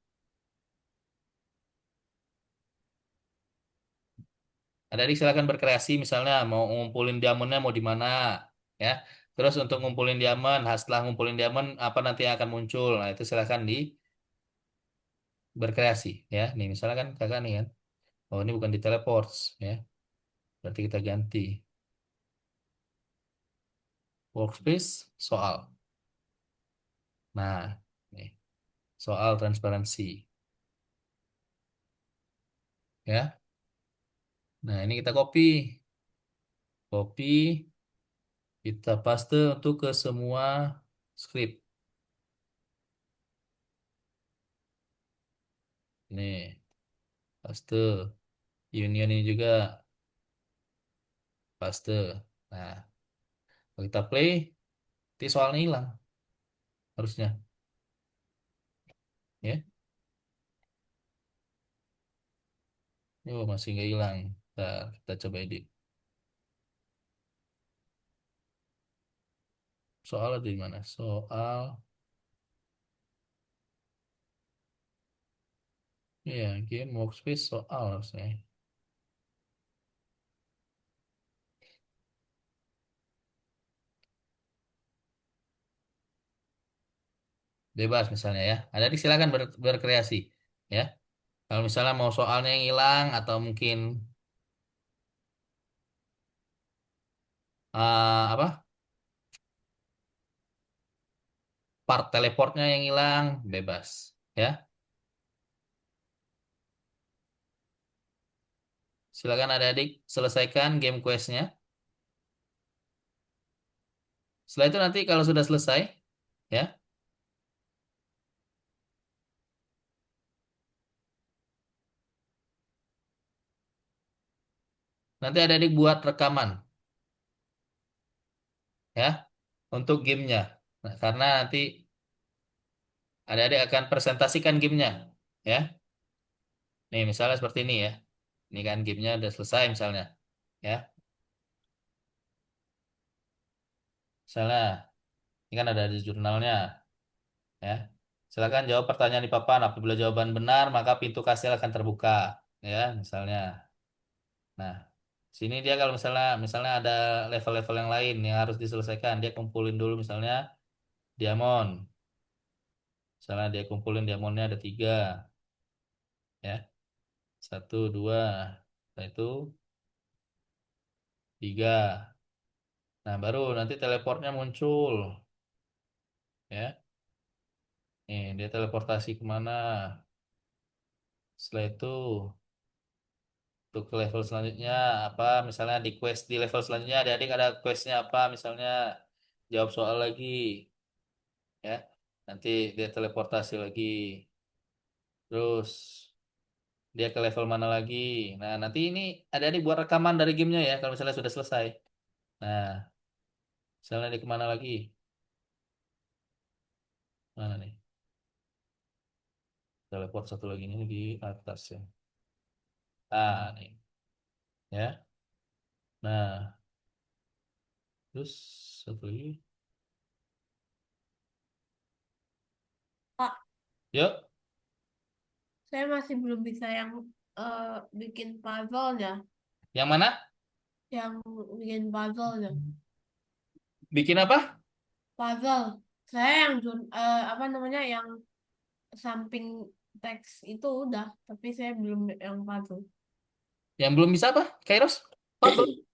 Adik-adik silakan berkreasi. Misalnya mau ngumpulin diamondnya mau di mana. Ya. Terus untuk ngumpulin diamond, setelah ngumpulin diamond, apa nanti yang akan muncul? Nah, itu silakan di berkreasi. Ya. Nih, misalnya kan kakak nih kan. Oh, ini bukan di teleports. Ya. Berarti kita ganti. Workspace, soal. Nah, nih. Soal transparansi. Ya. Nah, ini kita copy. Copy. Kita paste untuk ke semua script. Nih, paste. Union ini juga paste. Nah, kalau kita play, nanti soalnya hilang harusnya. Ya, oh masih nggak hilang. Kita coba edit. Soal ada di mana? Soal, ya game workspace soal harusnya. Bebas misalnya ya. Ada di silakan berkreasi. Ya, kalau misalnya mau soalnya yang hilang atau mungkin apa? part teleportnya yang hilang, bebas. Ya, silakan adik-adik selesaikan game questnya. Setelah itu nanti kalau sudah selesai, ya, nanti adik-adik buat rekaman, ya, untuk gamenya. Nah, karena nanti adik-adik akan presentasikan gamenya, ya. Nih, misalnya seperti ini ya. Ini kan gamenya udah selesai misalnya, ya. Misalnya, ini kan ada di jurnalnya, ya. Silakan jawab pertanyaan di papan. Apabila jawaban benar, maka pintu kastil akan terbuka, ya, misalnya. Nah, sini dia kalau misalnya ada level-level yang lain yang harus diselesaikan, dia kumpulin dulu misalnya diamond. Misalnya dia kumpulin diamondnya ada 3, ya, 1, 2, nah itu 3. Nah, baru nanti teleportnya muncul, ya. Nih, dia teleportasi kemana? Setelah itu, untuk ke level selanjutnya apa? Misalnya di quest di level selanjutnya, adik-adik ada questnya apa? Misalnya jawab soal lagi, ya. Nanti dia teleportasi lagi. Terus dia ke level mana lagi? Nah, nanti ini adik-adik buat rekaman dari gamenya ya, kalau misalnya sudah selesai. Nah, misalnya dia kemana lagi? Mana nih? Teleport satu lagi ini di atas ya. Ah, nih. Ya. Nah, terus satu lagi. Pak, Yuk, saya masih belum bisa yang bikin puzzle-nya. yang mana? Yang bikin puzzle-nya. Bikin apa? Puzzle. Saya yang apa namanya yang samping teks itu udah, tapi saya belum yang puzzle. Yang belum bisa apa? Kairos? Puzzle.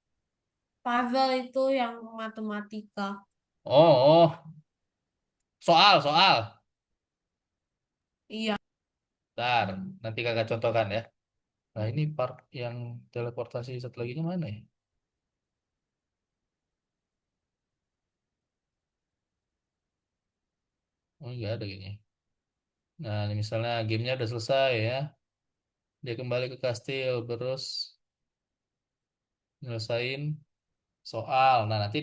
Puzzle itu yang matematika. Oh, oh. Soal. Iya, Ntar, nanti kakak contohkan ya. Nah, ini part yang teleportasi satu lagi mana ya? Oh, nggak ada gini. Nah, ini misalnya gamenya udah selesai ya. Dia kembali ke kastil, terus nyelesain soal. Nah, nanti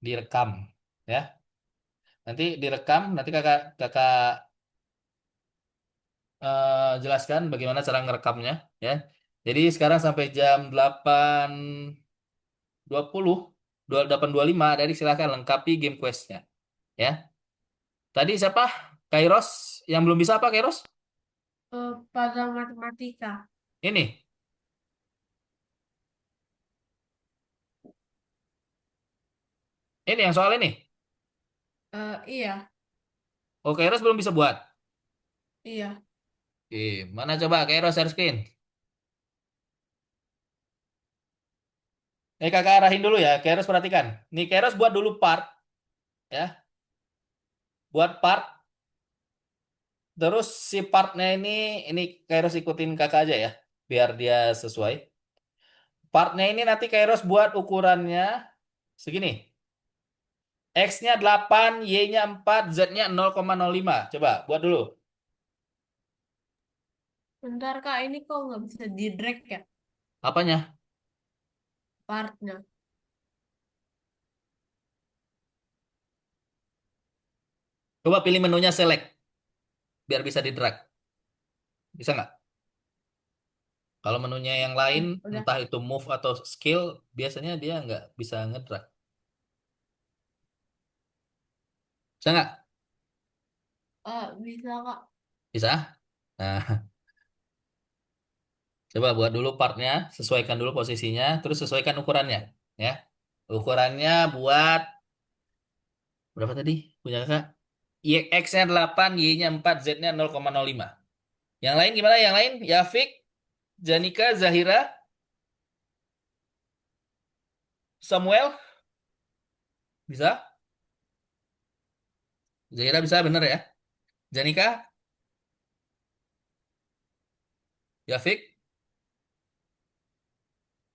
direkam ya. Nanti direkam, nanti kakak kakak jelaskan bagaimana cara ngerekamnya ya. Jadi sekarang sampai jam 8.20, 8.25 dari silakan lengkapi game questnya ya. Tadi siapa? Kairos. Yang belum bisa apa Kairos? puzzle matematika. Ini. Ini yang soal ini. Iya, Oh, Kairos belum bisa buat. iya. Mana coba Kairos share screen. Kakak arahin dulu ya. Kairos perhatikan. Nih Kairos buat dulu part ya. Buat part. Terus si partnya ini Kairos ikutin kakak aja ya. Biar dia sesuai. Partnya ini nanti Kairos buat ukurannya segini. X-nya 8, Y-nya 4, Z-nya 0,05. Coba buat dulu. Bentar Kak, ini kok nggak bisa di drag ya Apanya? partnya? Coba pilih menunya select. Biar bisa di drag. Bisa nggak? Kalau menunya yang lain, Udah. entah itu move atau skill, biasanya dia nggak bisa ngedrag. Bisa nggak? Bisa Kak. Bisa? Nah, coba buat dulu partnya, sesuaikan dulu posisinya, terus sesuaikan ukurannya. Ya, ukurannya buat berapa tadi? Punya kakak? Y, X-nya 8, Y-nya 4, Z-nya 0,05. Yang lain gimana? Yang lain? Yafik, Janika, Zahira, Samuel, bisa? Zahira bisa bener ya? Janika, Yafik.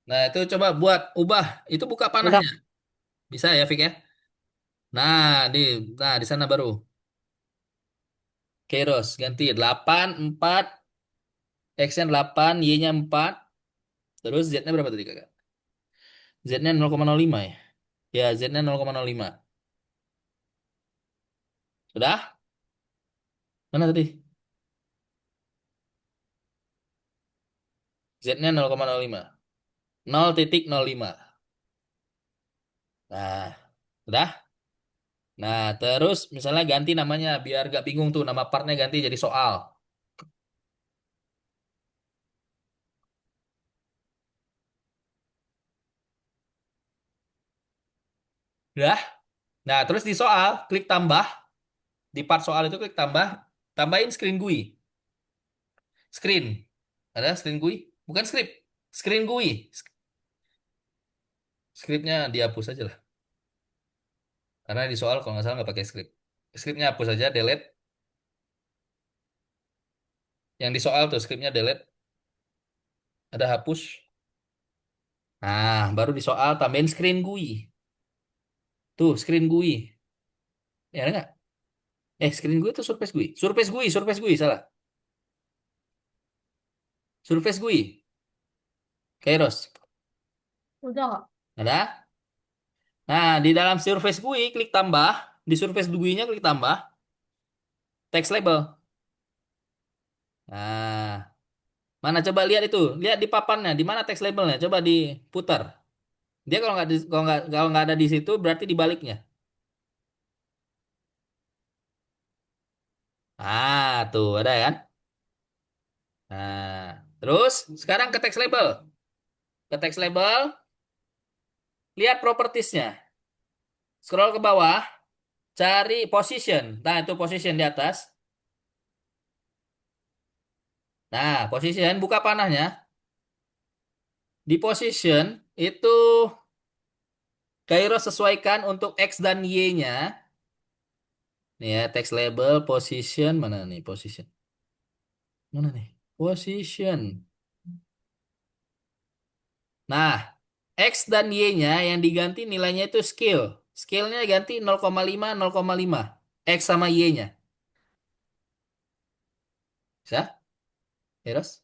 Nah, itu coba buat ubah. Itu buka Udah. panahnya. Bisa ya, Fik ya? Nah, di sana baru. Keros ganti 8 4, X-nya 8, Y-nya 4, terus Z-nya berapa tadi Kakak? Z-nya 0,05 ya? Ya, Z-nya 0,05. Sudah? Mana tadi? Z-nya 0,05. 0,05. Nah, sudah? Nah, terus misalnya ganti namanya biar gak bingung tuh nama partnya ganti jadi soal. Udah? Nah, terus di soal klik tambah, di part soal itu klik tambah, tambahin screen GUI. Screen. Ada screen GUI? Bukan script. Screen GUI. Scriptnya dihapus aja lah. Karena di soal kalau nggak salah nggak pakai script. Scriptnya hapus aja, delete. Yang di soal tuh scriptnya delete. Ada hapus. Nah, baru di soal tambahin screen GUI. Tuh, screen GUI. Ya ada nggak? Screen GUI itu surface GUI. Surface GUI, salah. Surface GUI. Kairos. Udah kok. Ada? Nah, di dalam surface GUI, klik tambah. Di surface GUI-nya klik tambah. Text label. Nah, mana coba lihat itu? Lihat di papannya, di mana text labelnya? Coba diputar. Dia kalau nggak ada di situ berarti dibaliknya. Tuh ada kan? Nah, terus sekarang ke text label. Ke text label, lihat propertiesnya. Scroll ke bawah, cari position. Nah, itu position di atas. Nah, position buka panahnya. Di position itu Kairos sesuaikan untuk X dan Y-nya. Nih ya, text label, position, mana nih position? Mana nih? Position. Nah, X dan Y-nya yang diganti nilainya itu scale. Scale-nya ganti 0,5, 0,5. X sama Y-nya. Bisa? Terus?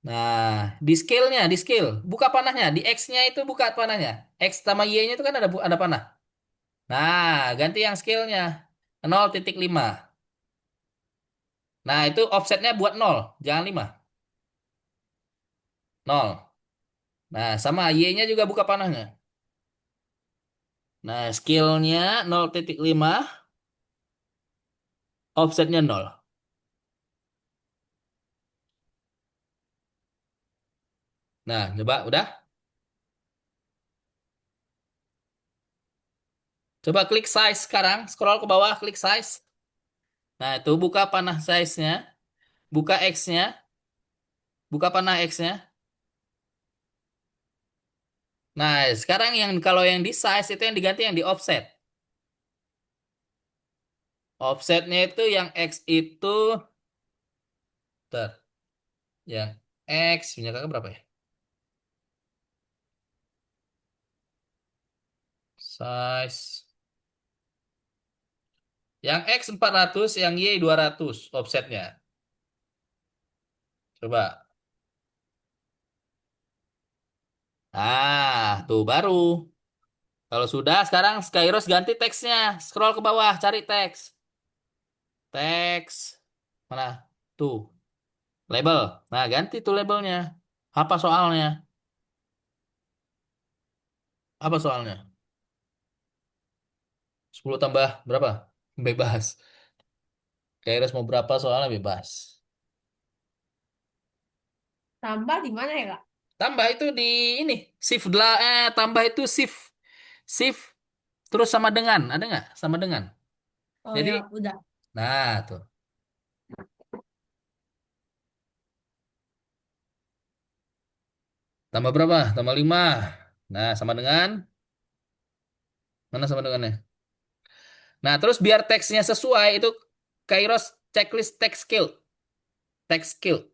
Nah, di scale. Buka panahnya. Di X-nya itu buka panahnya. X sama Y-nya itu kan ada panah. Nah, ganti yang scale-nya. 0,5. Nah, itu offsetnya buat 0. Jangan 5. 0. Nah, sama Y-nya juga buka panahnya. Nah, scale-nya 0,5. Offsetnya 0. Nah, coba udah. Coba klik size sekarang. Scroll ke bawah, klik size. Nah, itu buka panah size-nya. Buka X-nya. Buka panah X-nya. Nah, sekarang kalau yang di size itu yang diganti yang di offset. Offsetnya itu yang X itu, bentar, yang X punya kakak berapa ya? Size. Yang X 400, yang Y 200 offsetnya. Coba. Tuh baru. Kalau sudah, sekarang Skyros ganti teksnya. Scroll ke bawah, cari teks. Teks. Mana? Tuh, label. Nah, ganti tuh labelnya. Apa soalnya? Apa soalnya? 10 tambah berapa? Bebas. Kairos mau berapa soalnya bebas. Tambah di mana ya, Kak? Tambah itu di ini. Tambah itu shift. Shift terus sama dengan. Ada nggak? Sama dengan. Oh Jadi, ya, udah. nah tuh. Tambah berapa? Tambah 5. Nah, sama dengan. Mana sama dengannya? Nah, terus biar teksnya sesuai itu Kairos checklist text skill, text skill.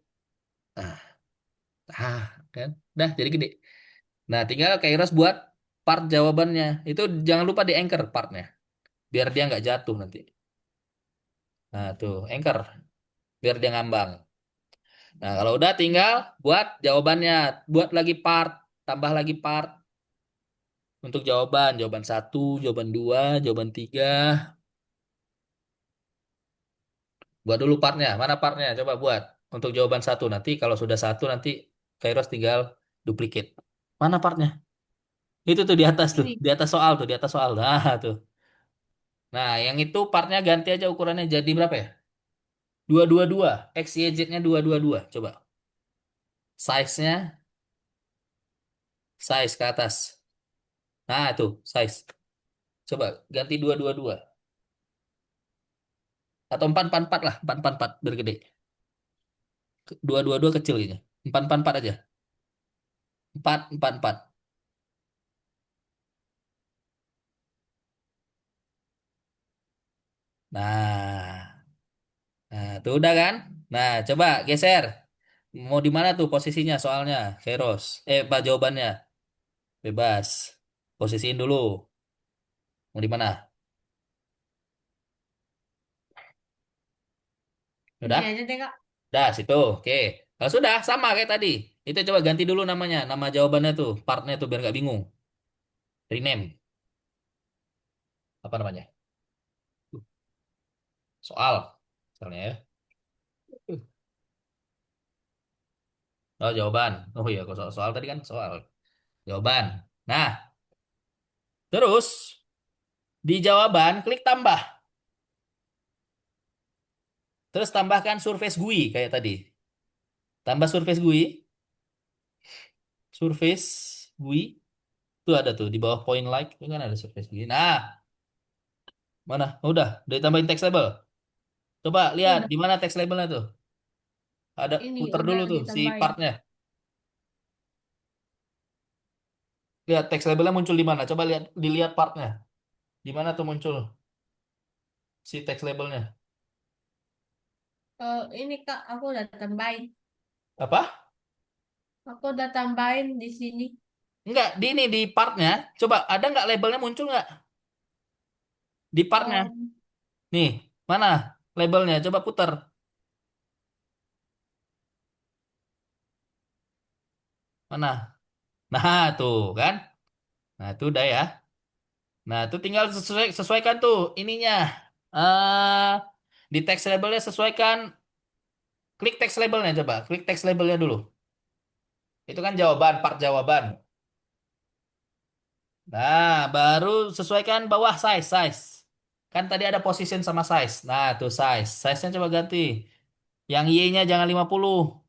Nah, kan? Dah jadi gede. Nah, tinggal Kairos buat part jawabannya. Itu jangan lupa di anchor partnya, biar dia nggak jatuh nanti. Nah, tuh anchor, biar dia ngambang. Nah, kalau udah tinggal buat jawabannya, buat lagi part, tambah lagi part untuk jawaban, jawaban satu, jawaban dua, jawaban tiga. Buat dulu partnya, mana partnya? Coba buat untuk jawaban satu nanti. Kalau sudah satu nanti Kairos tinggal duplicate. Mana partnya? Itu tuh di atas tuh, Ini. di atas soal tuh, di atas soal. Nah, tuh. Nah, yang itu partnya ganti aja ukurannya jadi berapa ya? 222. X, Y, Z-nya 222. Coba. Size-nya, size ke atas. Nah, itu, size. Coba ganti 222. Atau 444 lah, 444 biar gede. 222 kecil kayaknya. 444 aja. 444. Nah, nah, tuh udah kan? Nah, coba geser. Mau di mana tuh posisinya soalnya? Keros. Pak jawabannya. Bebas. Posisiin dulu. Mau di mana? Ini Udah? aja deh Kak. Dah, situ. Oke. Kalau sudah, sama kayak tadi. Itu coba ganti dulu namanya. Nama jawabannya tuh. Partnya tuh biar nggak bingung. Rename. Apa namanya? Soal. Misalnya ya. Oh, jawaban. Oh iya, kok soal tadi kan soal. Jawaban. Nah, terus di jawaban klik tambah. Terus tambahkan surface GUI kayak tadi. Tambah surface GUI. Surface GUI. Tuh ada tuh di bawah point like. Itu kan ada surface GUI. Nah, mana? Udah ditambahin text label. Coba lihat Udah. di mana text labelnya tuh. Ada Ini putar udah dulu tuh si ditambahin. partnya. Lihat text labelnya muncul di mana. Coba lihat dilihat partnya. Di mana tuh muncul si text labelnya. Ini Kak, aku udah tambahin. Apa? Aku udah tambahin di sini. Enggak, di ini di partnya. Coba ada nggak labelnya muncul nggak di partnya? Um, Nih, mana labelnya? Coba putar. Mana? Nah, tuh kan. Nah, itu udah ya. Nah, itu tinggal sesuaikan tuh ininya. eh di text labelnya sesuaikan. Klik text labelnya coba. Klik text labelnya dulu. Itu kan jawaban, part jawaban. Nah, baru sesuaikan bawah size. Kan tadi ada position sama size. Nah, tuh size. Size-nya coba ganti. Yang Y-nya jangan 50.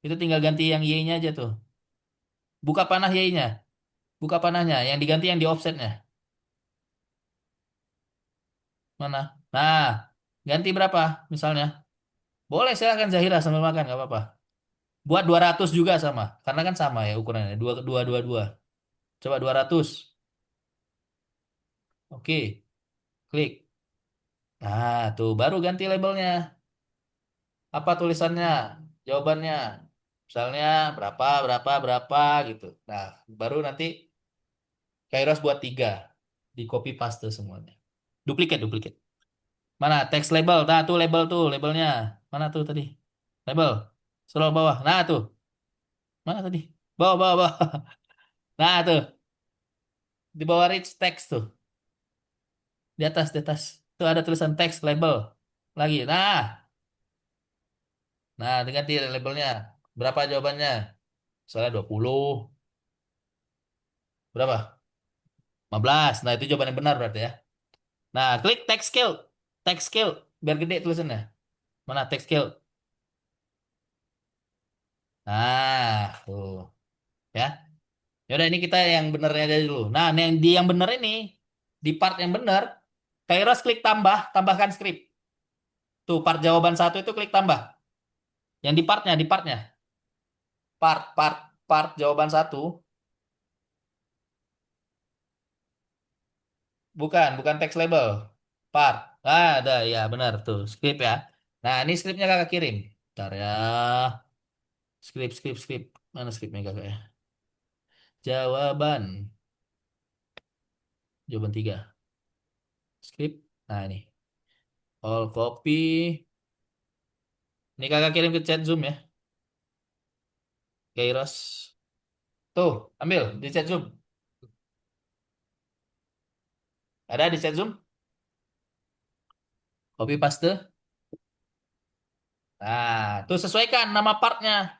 Itu tinggal ganti yang Y-nya aja tuh. Buka panah Y-nya. Buka panahnya. Yang diganti yang di offsetnya. Mana? Nah, ganti berapa misalnya? Boleh silakan Zahira sambil makan, nggak apa-apa. Buat 200 juga sama. Karena kan sama ya ukurannya. Dua. Coba 200. Oke, klik. Nah, tuh baru ganti labelnya. Apa tulisannya? Jawabannya. Misalnya berapa gitu. Nah, baru nanti Kairos buat 3. Di copy paste semuanya. Duplikat. Mana? Text label. Nah, tuh label tuh, labelnya. Mana tuh tadi? Label. Scroll bawah. Nah, tuh. Mana tadi? Bawah. Nah, tuh. Di bawah rich text tuh. Di atas. Tuh ada tulisan text label. Lagi. Nah, ganti labelnya. Berapa jawabannya? Soalnya 20. Berapa? 15. Nah, itu jawaban yang benar berarti ya. Nah, klik text scale. Text scale. Biar gede tulisannya. Mana text scale? Nah, tuh. Ya. Yaudah, ini kita yang benernya aja dulu. Nah, yang di yang bener ini, di part yang bener, Kairos klik tambah, tambahkan script. Tuh, part jawaban satu itu klik tambah. Yang di partnya. Part jawaban satu. Bukan text label. Part. Ah, ada ya benar tuh skrip ya. Nah, ini skripnya kakak kirim. Ntar ya. Skrip. Mana skripnya kakak ya? Jawaban. Jawaban tiga. Skrip. Nah, ini. All copy. Ini kakak kirim ke chat Zoom ya. Kairos. Tuh, ambil di chat Zoom. Ada di chat Zoom? Copy paste. Nah, tuh sesuaikan nama partnya.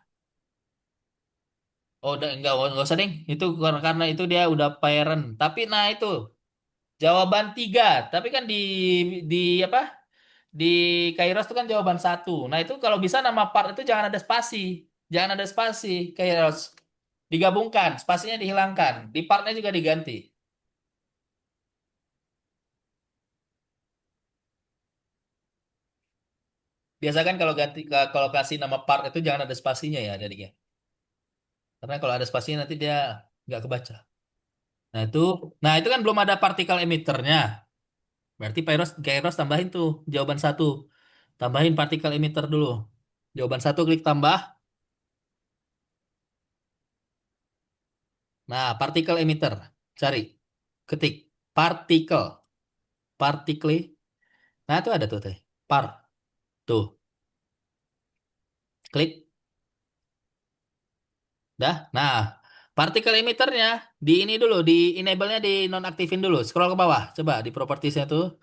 Oh, udah enggak usah ding. Itu karena itu dia udah parent. Tapi nah itu jawaban tiga. Tapi kan di apa? Di Kairos itu kan jawaban satu. Nah itu kalau bisa nama part itu jangan ada spasi. Jangan ada spasi, Kairos. Digabungkan, spasinya dihilangkan. Di partnya juga diganti. Biasa kan kalau kalau kasih nama part itu jangan ada spasinya ya jadinya. Karena kalau ada spasinya nanti dia nggak kebaca. Nah itu, nah itu kan belum ada partikel emitternya. Berarti Kairos tambahin tuh jawaban satu. Tambahin partikel emitter dulu. Jawaban satu klik tambah. Nah, partikel emitter. Cari. Ketik. Partikel. Particle. Nah, itu ada tuh teh. Par. Tuh. Klik. Dah. Nah, partikel emitternya di ini dulu. Di enable-nya di nonaktifin dulu. Scroll ke bawah. Coba di propertiesnya tuh.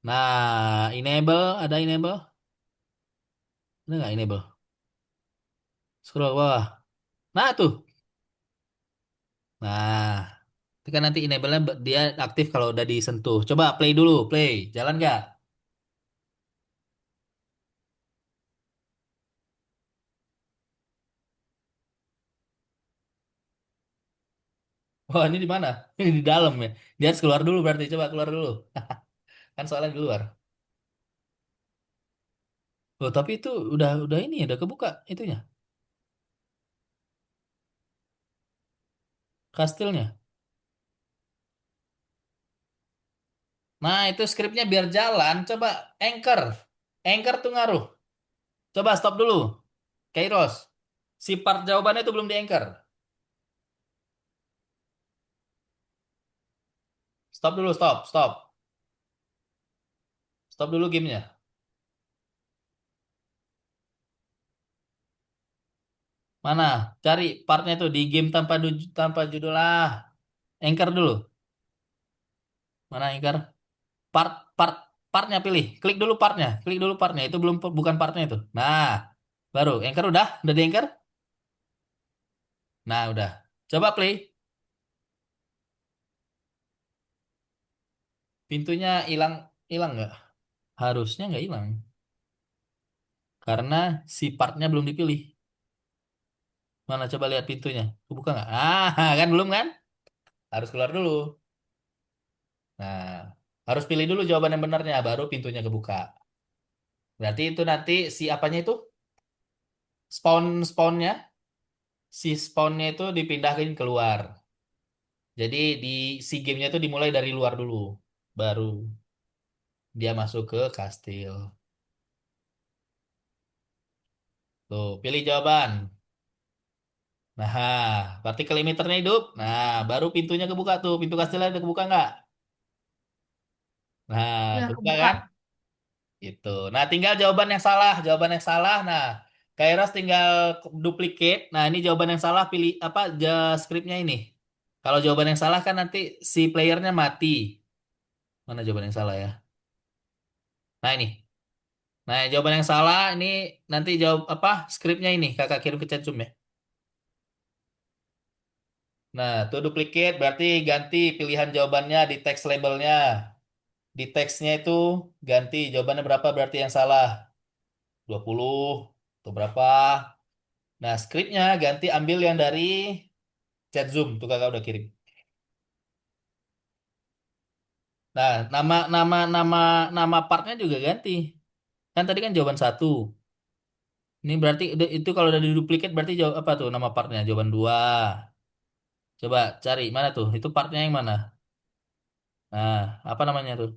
Nah, enable. Ada enable? Ada nggak enable? Scroll ke bawah. Nah, tuh. Nah, itu kan nanti enable-nya dia aktif kalau udah disentuh. Coba play dulu. Play. Jalan nggak? Oh, ini di mana? Ini di dalam ya. Dia harus keluar dulu berarti. Coba keluar dulu. Kan soalnya di luar. Oh, tapi itu udah ini udah kebuka itunya. Kastilnya. Nah, itu skripnya biar jalan. Coba anchor. Anchor tuh ngaruh. Coba stop dulu. Kairos. Si part jawabannya itu belum di anchor. Stop dulu, stop. Stop dulu gamenya. Mana? Cari partnya tuh di game tanpa judul lah. Anchor dulu. Mana anchor? Part part partnya pilih. Klik dulu partnya. Klik dulu partnya. Itu belum bukan partnya itu. Nah, baru anchor udah di anchor. Nah, udah. Coba play. Pintunya hilang hilang nggak? Harusnya nggak hilang karena si partnya belum dipilih. Mana coba lihat pintunya? Kebuka nggak? Ah, kan belum kan? Harus keluar dulu. Nah, harus pilih dulu jawaban yang benarnya, baru pintunya kebuka. Berarti itu nanti si apanya itu spawnnya, si spawnnya itu dipindahin keluar. Jadi di si gamenya itu dimulai dari luar dulu, baru dia masuk ke kastil. Tuh, pilih jawaban. Nah, partikel emitternya hidup. Nah, baru pintunya kebuka tuh. Pintu kastilnya udah kebuka nggak? Nah, Udah kebuka kebuka. kan? Gitu. Nah, tinggal jawaban yang salah. Jawaban yang salah. Nah, Kairos tinggal duplicate. Nah, ini jawaban yang salah pilih apa skripnya ini. Kalau jawaban yang salah kan nanti si playernya mati. Mana jawaban yang salah ya? Nah, ini. Nah, jawaban yang salah ini nanti jawab apa? Skripnya ini kakak kirim ke chat Zoom ya. Nah, tuh duplicate berarti ganti pilihan jawabannya di text labelnya. Di teksnya itu ganti jawabannya berapa berarti yang salah. 20 atau berapa. Nah, skripnya ganti ambil yang dari chat Zoom tuh kakak udah kirim. Nah, nama partnya juga ganti. Kan tadi kan jawaban satu. Ini berarti itu kalau udah diduplikat berarti jawab apa tuh nama partnya? Jawaban dua. Coba cari mana tuh? Itu partnya yang mana? Nah, apa namanya tuh?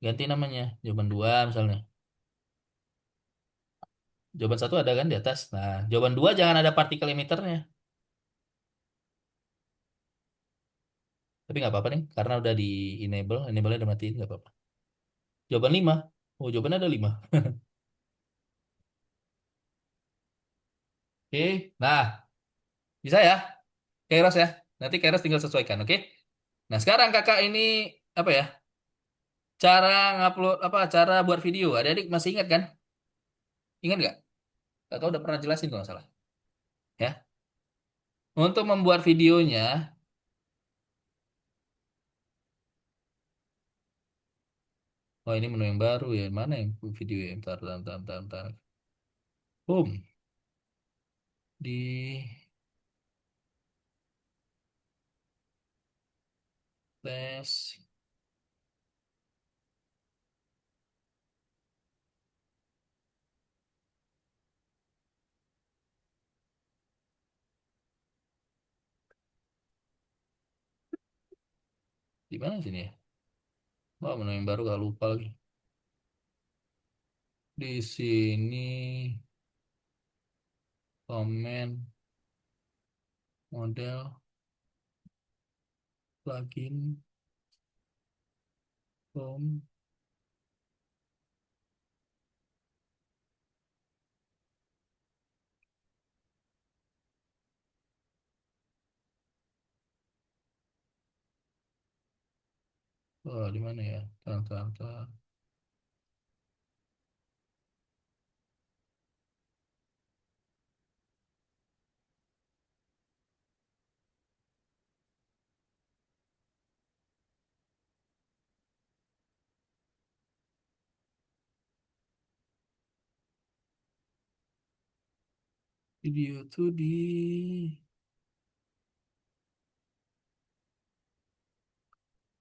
Ganti namanya. Jawaban 2 misalnya. Jawaban satu ada kan di atas. Nah, jawaban 2 jangan ada partikel emitternya. Tapi nggak apa-apa nih, karena udah di enable-nya udah matiin, nggak apa-apa. Jawaban 5. Oh, jawabannya ada 5. Oke, nah, bisa ya, Kairos ya. Nanti Kairos tinggal sesuaikan, oke? Nah, sekarang kakak ini, apa ya, cara ngupload, cara buat video. Adik-adik masih ingat kan? Ingat nggak? Kakak udah pernah jelasin kalau nggak salah. Ya, untuk membuat videonya, oh ini menu yang baru ya, mana yang video ya? Bentar, bentar, bentar, bentar, bentar. Boom. Di tes, di mana sini ya? Wah, menu yang baru gak lupa lagi. Di sini komen model plugin home. Wah, di mana ya? Tar, tar, tar. Video tuh di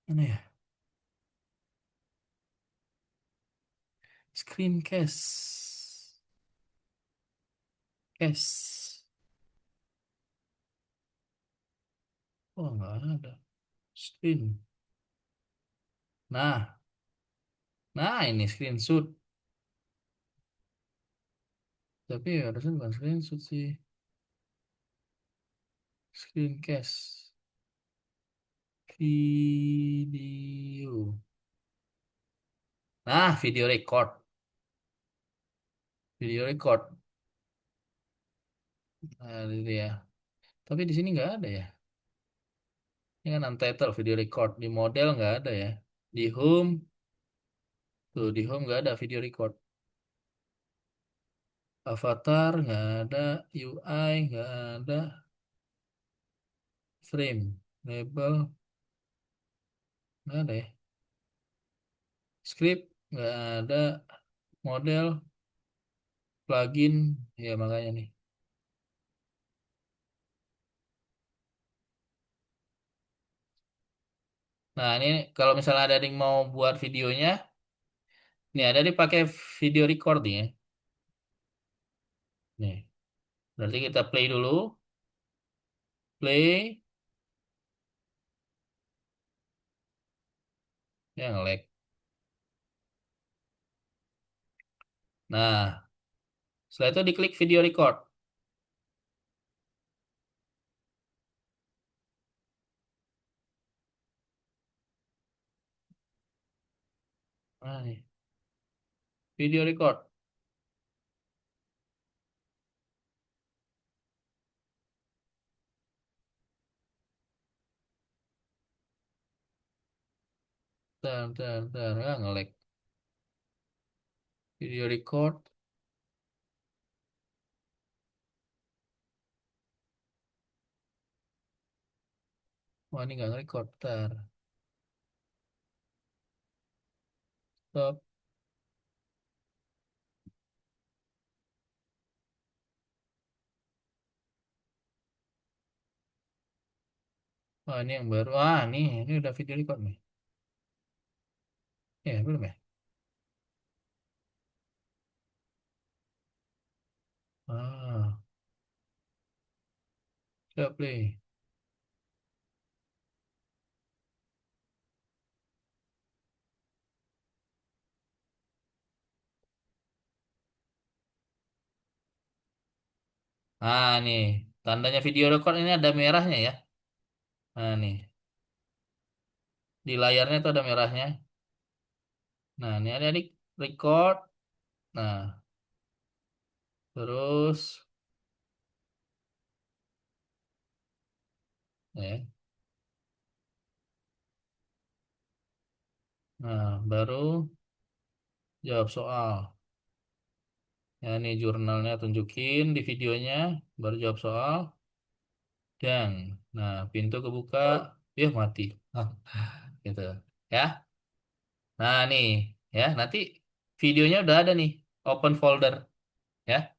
mana ya? Screencast. Cast. Oh, nggak ada. Screen. Nah, nah ini screenshot. Tapi harusnya bukan screenshot sih. Screencast. Video. Nah, video record. Video record. Nah, itu ya. Tapi di sini nggak ada ya. Ini kan untitled video record. Di model nggak ada ya. Di home, tuh di home nggak ada video record. Avatar nggak ada. UI nggak ada. Frame, label nggak ada ya. Script nggak ada. Model, plugin, ya makanya nih. Nah ini kalau misalnya ada yang mau buat videonya, nih ada dipakai video record nih ya. Nih, berarti kita play dulu. Play, ya nge-lag. Nah, setelah itu diklik video record. Nah, nih, video record. Bentar, ah, nge-lag. Video record. Wah, ini nggak nge-record. Bentar, stop. Wah, ini yang baru. Ah, nih, ini udah video record nih. Ya, belum ya? Ah, coba play. Nah, nih, tandanya video record ini ada merahnya ya. Nah, nih, di layarnya itu ada merahnya. Nah, ini adik record. Nah, terus, ya. Nah, baru jawab soal. Ya, ini jurnalnya tunjukin di videonya, baru jawab soal. Dan, nah, pintu kebuka, mati. Ah, gitu. Ya, nah nih, ya, nanti videonya udah ada nih, open folder. Ya,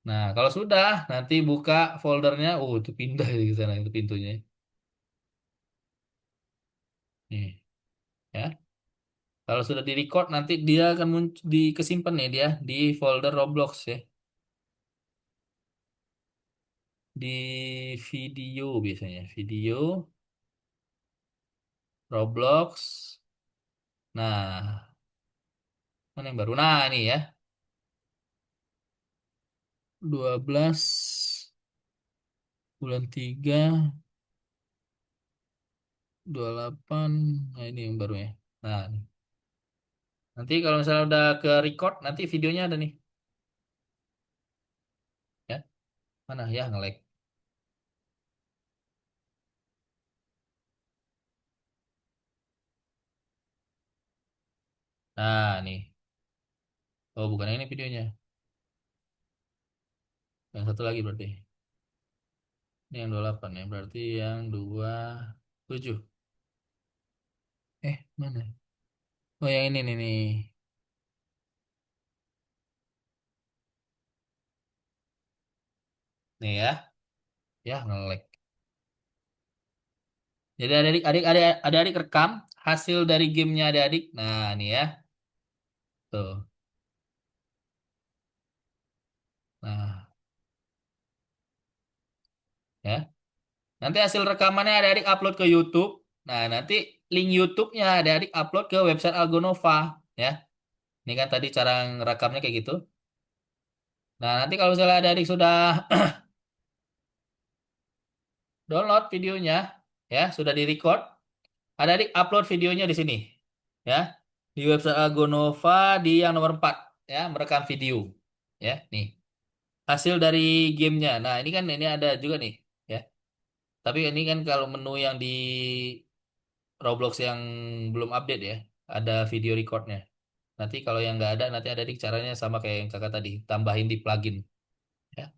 nah kalau sudah, nanti buka foldernya, itu pindah di sana itu pintunya. Nih, ya. Kalau sudah di record, nanti dia akan muncul di kesimpan nih dia di folder Roblox ya, di video biasanya, video Roblox. Nah, mana yang baru? Nah, ini ya. 12 bulan 3 28. Nah, ini yang baru ya. Nah, nanti kalau misalnya udah ke record, nanti videonya ada nih. Ya, mana ya nge-lag. Nah, nih. Oh, bukan yang ini videonya. Yang satu lagi berarti. Ini yang 28 ya. Berarti yang 27. Mana? Oh, yang ini nih nih. Nih ya. Ya, nge-lag. Jadi adik-adik rekam hasil dari gamenya adik-adik. Nah, nih ya. Tuh. Nah, ya. Nanti hasil rekamannya adik-adik upload ke YouTube. Nah, nanti link YouTube-nya adik-adik upload ke website Algonova. Ya. Ini kan tadi cara ngerekamnya kayak gitu. Nah, nanti kalau misalnya adik-adik sudah download videonya, ya, sudah di-record, adik-adik upload videonya di sini. Ya. Di website Algonova di yang nomor 4. Ya, merekam video. Ya, nih. Hasil dari gamenya. Nah, ini kan ini ada juga nih. Ya. Tapi ini kan kalau menu yang di Roblox yang belum update ya, ada video recordnya. Nanti kalau yang nggak ada, nanti ada adik caranya sama kayak yang kakak tadi, tambahin di plugin. Ya.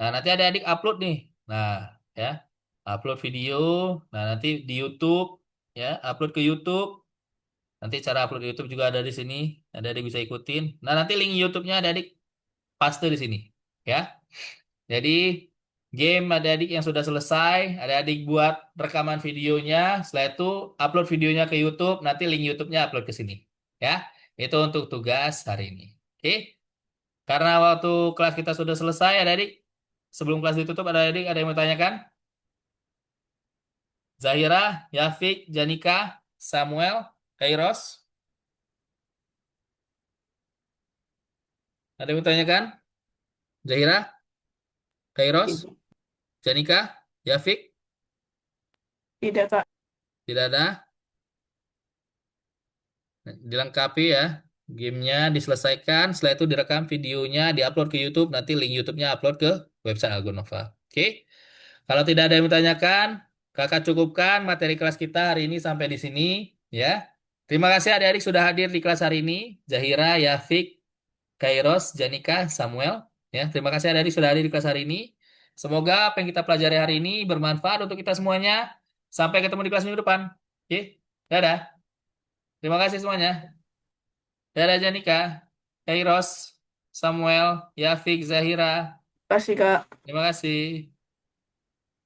Nah, nanti ada adik upload nih. Nah, ya, upload video. Nah, nanti di YouTube, ya, upload ke YouTube. Nanti cara upload di YouTube juga ada di sini. Ada adik bisa ikutin. Nah, nanti link YouTube-nya ada adik paste di sini. Ya. Jadi game ada adik yang sudah selesai, ada adik buat rekaman videonya, setelah itu upload videonya ke YouTube, nanti link YouTube-nya upload ke sini. Ya, itu untuk tugas hari ini. Oke, karena waktu kelas kita sudah selesai, ada adik. Sebelum kelas ditutup, ada yang mau tanyakan? Zahira, Yafik, Janika, Samuel, Kairos, ada yang mau tanyakan? Zahira, Kairos, Tidak, Janika, Yafik, tidak Kak. tidak ada. Dilengkapi ya. Gamenya diselesaikan, setelah itu direkam videonya, diupload ke YouTube, nanti link YouTube-nya upload ke website Algonova. Oke? Kalau tidak ada yang ditanyakan, kakak cukupkan materi kelas kita hari ini sampai di sini, ya. Terima kasih adik-adik sudah hadir di kelas hari ini. Zahira, Yafik, Kairos, Janika, Samuel. Ya, terima kasih adik-adik sudah hadir di kelas hari ini. Semoga apa yang kita pelajari hari ini bermanfaat untuk kita semuanya. Sampai ketemu di kelas minggu depan. Oke? Dadah. Terima kasih semuanya. Dadah Janika, Kairos, Samuel, Yafik, Zahira. Kasih Kak. Terima kasih.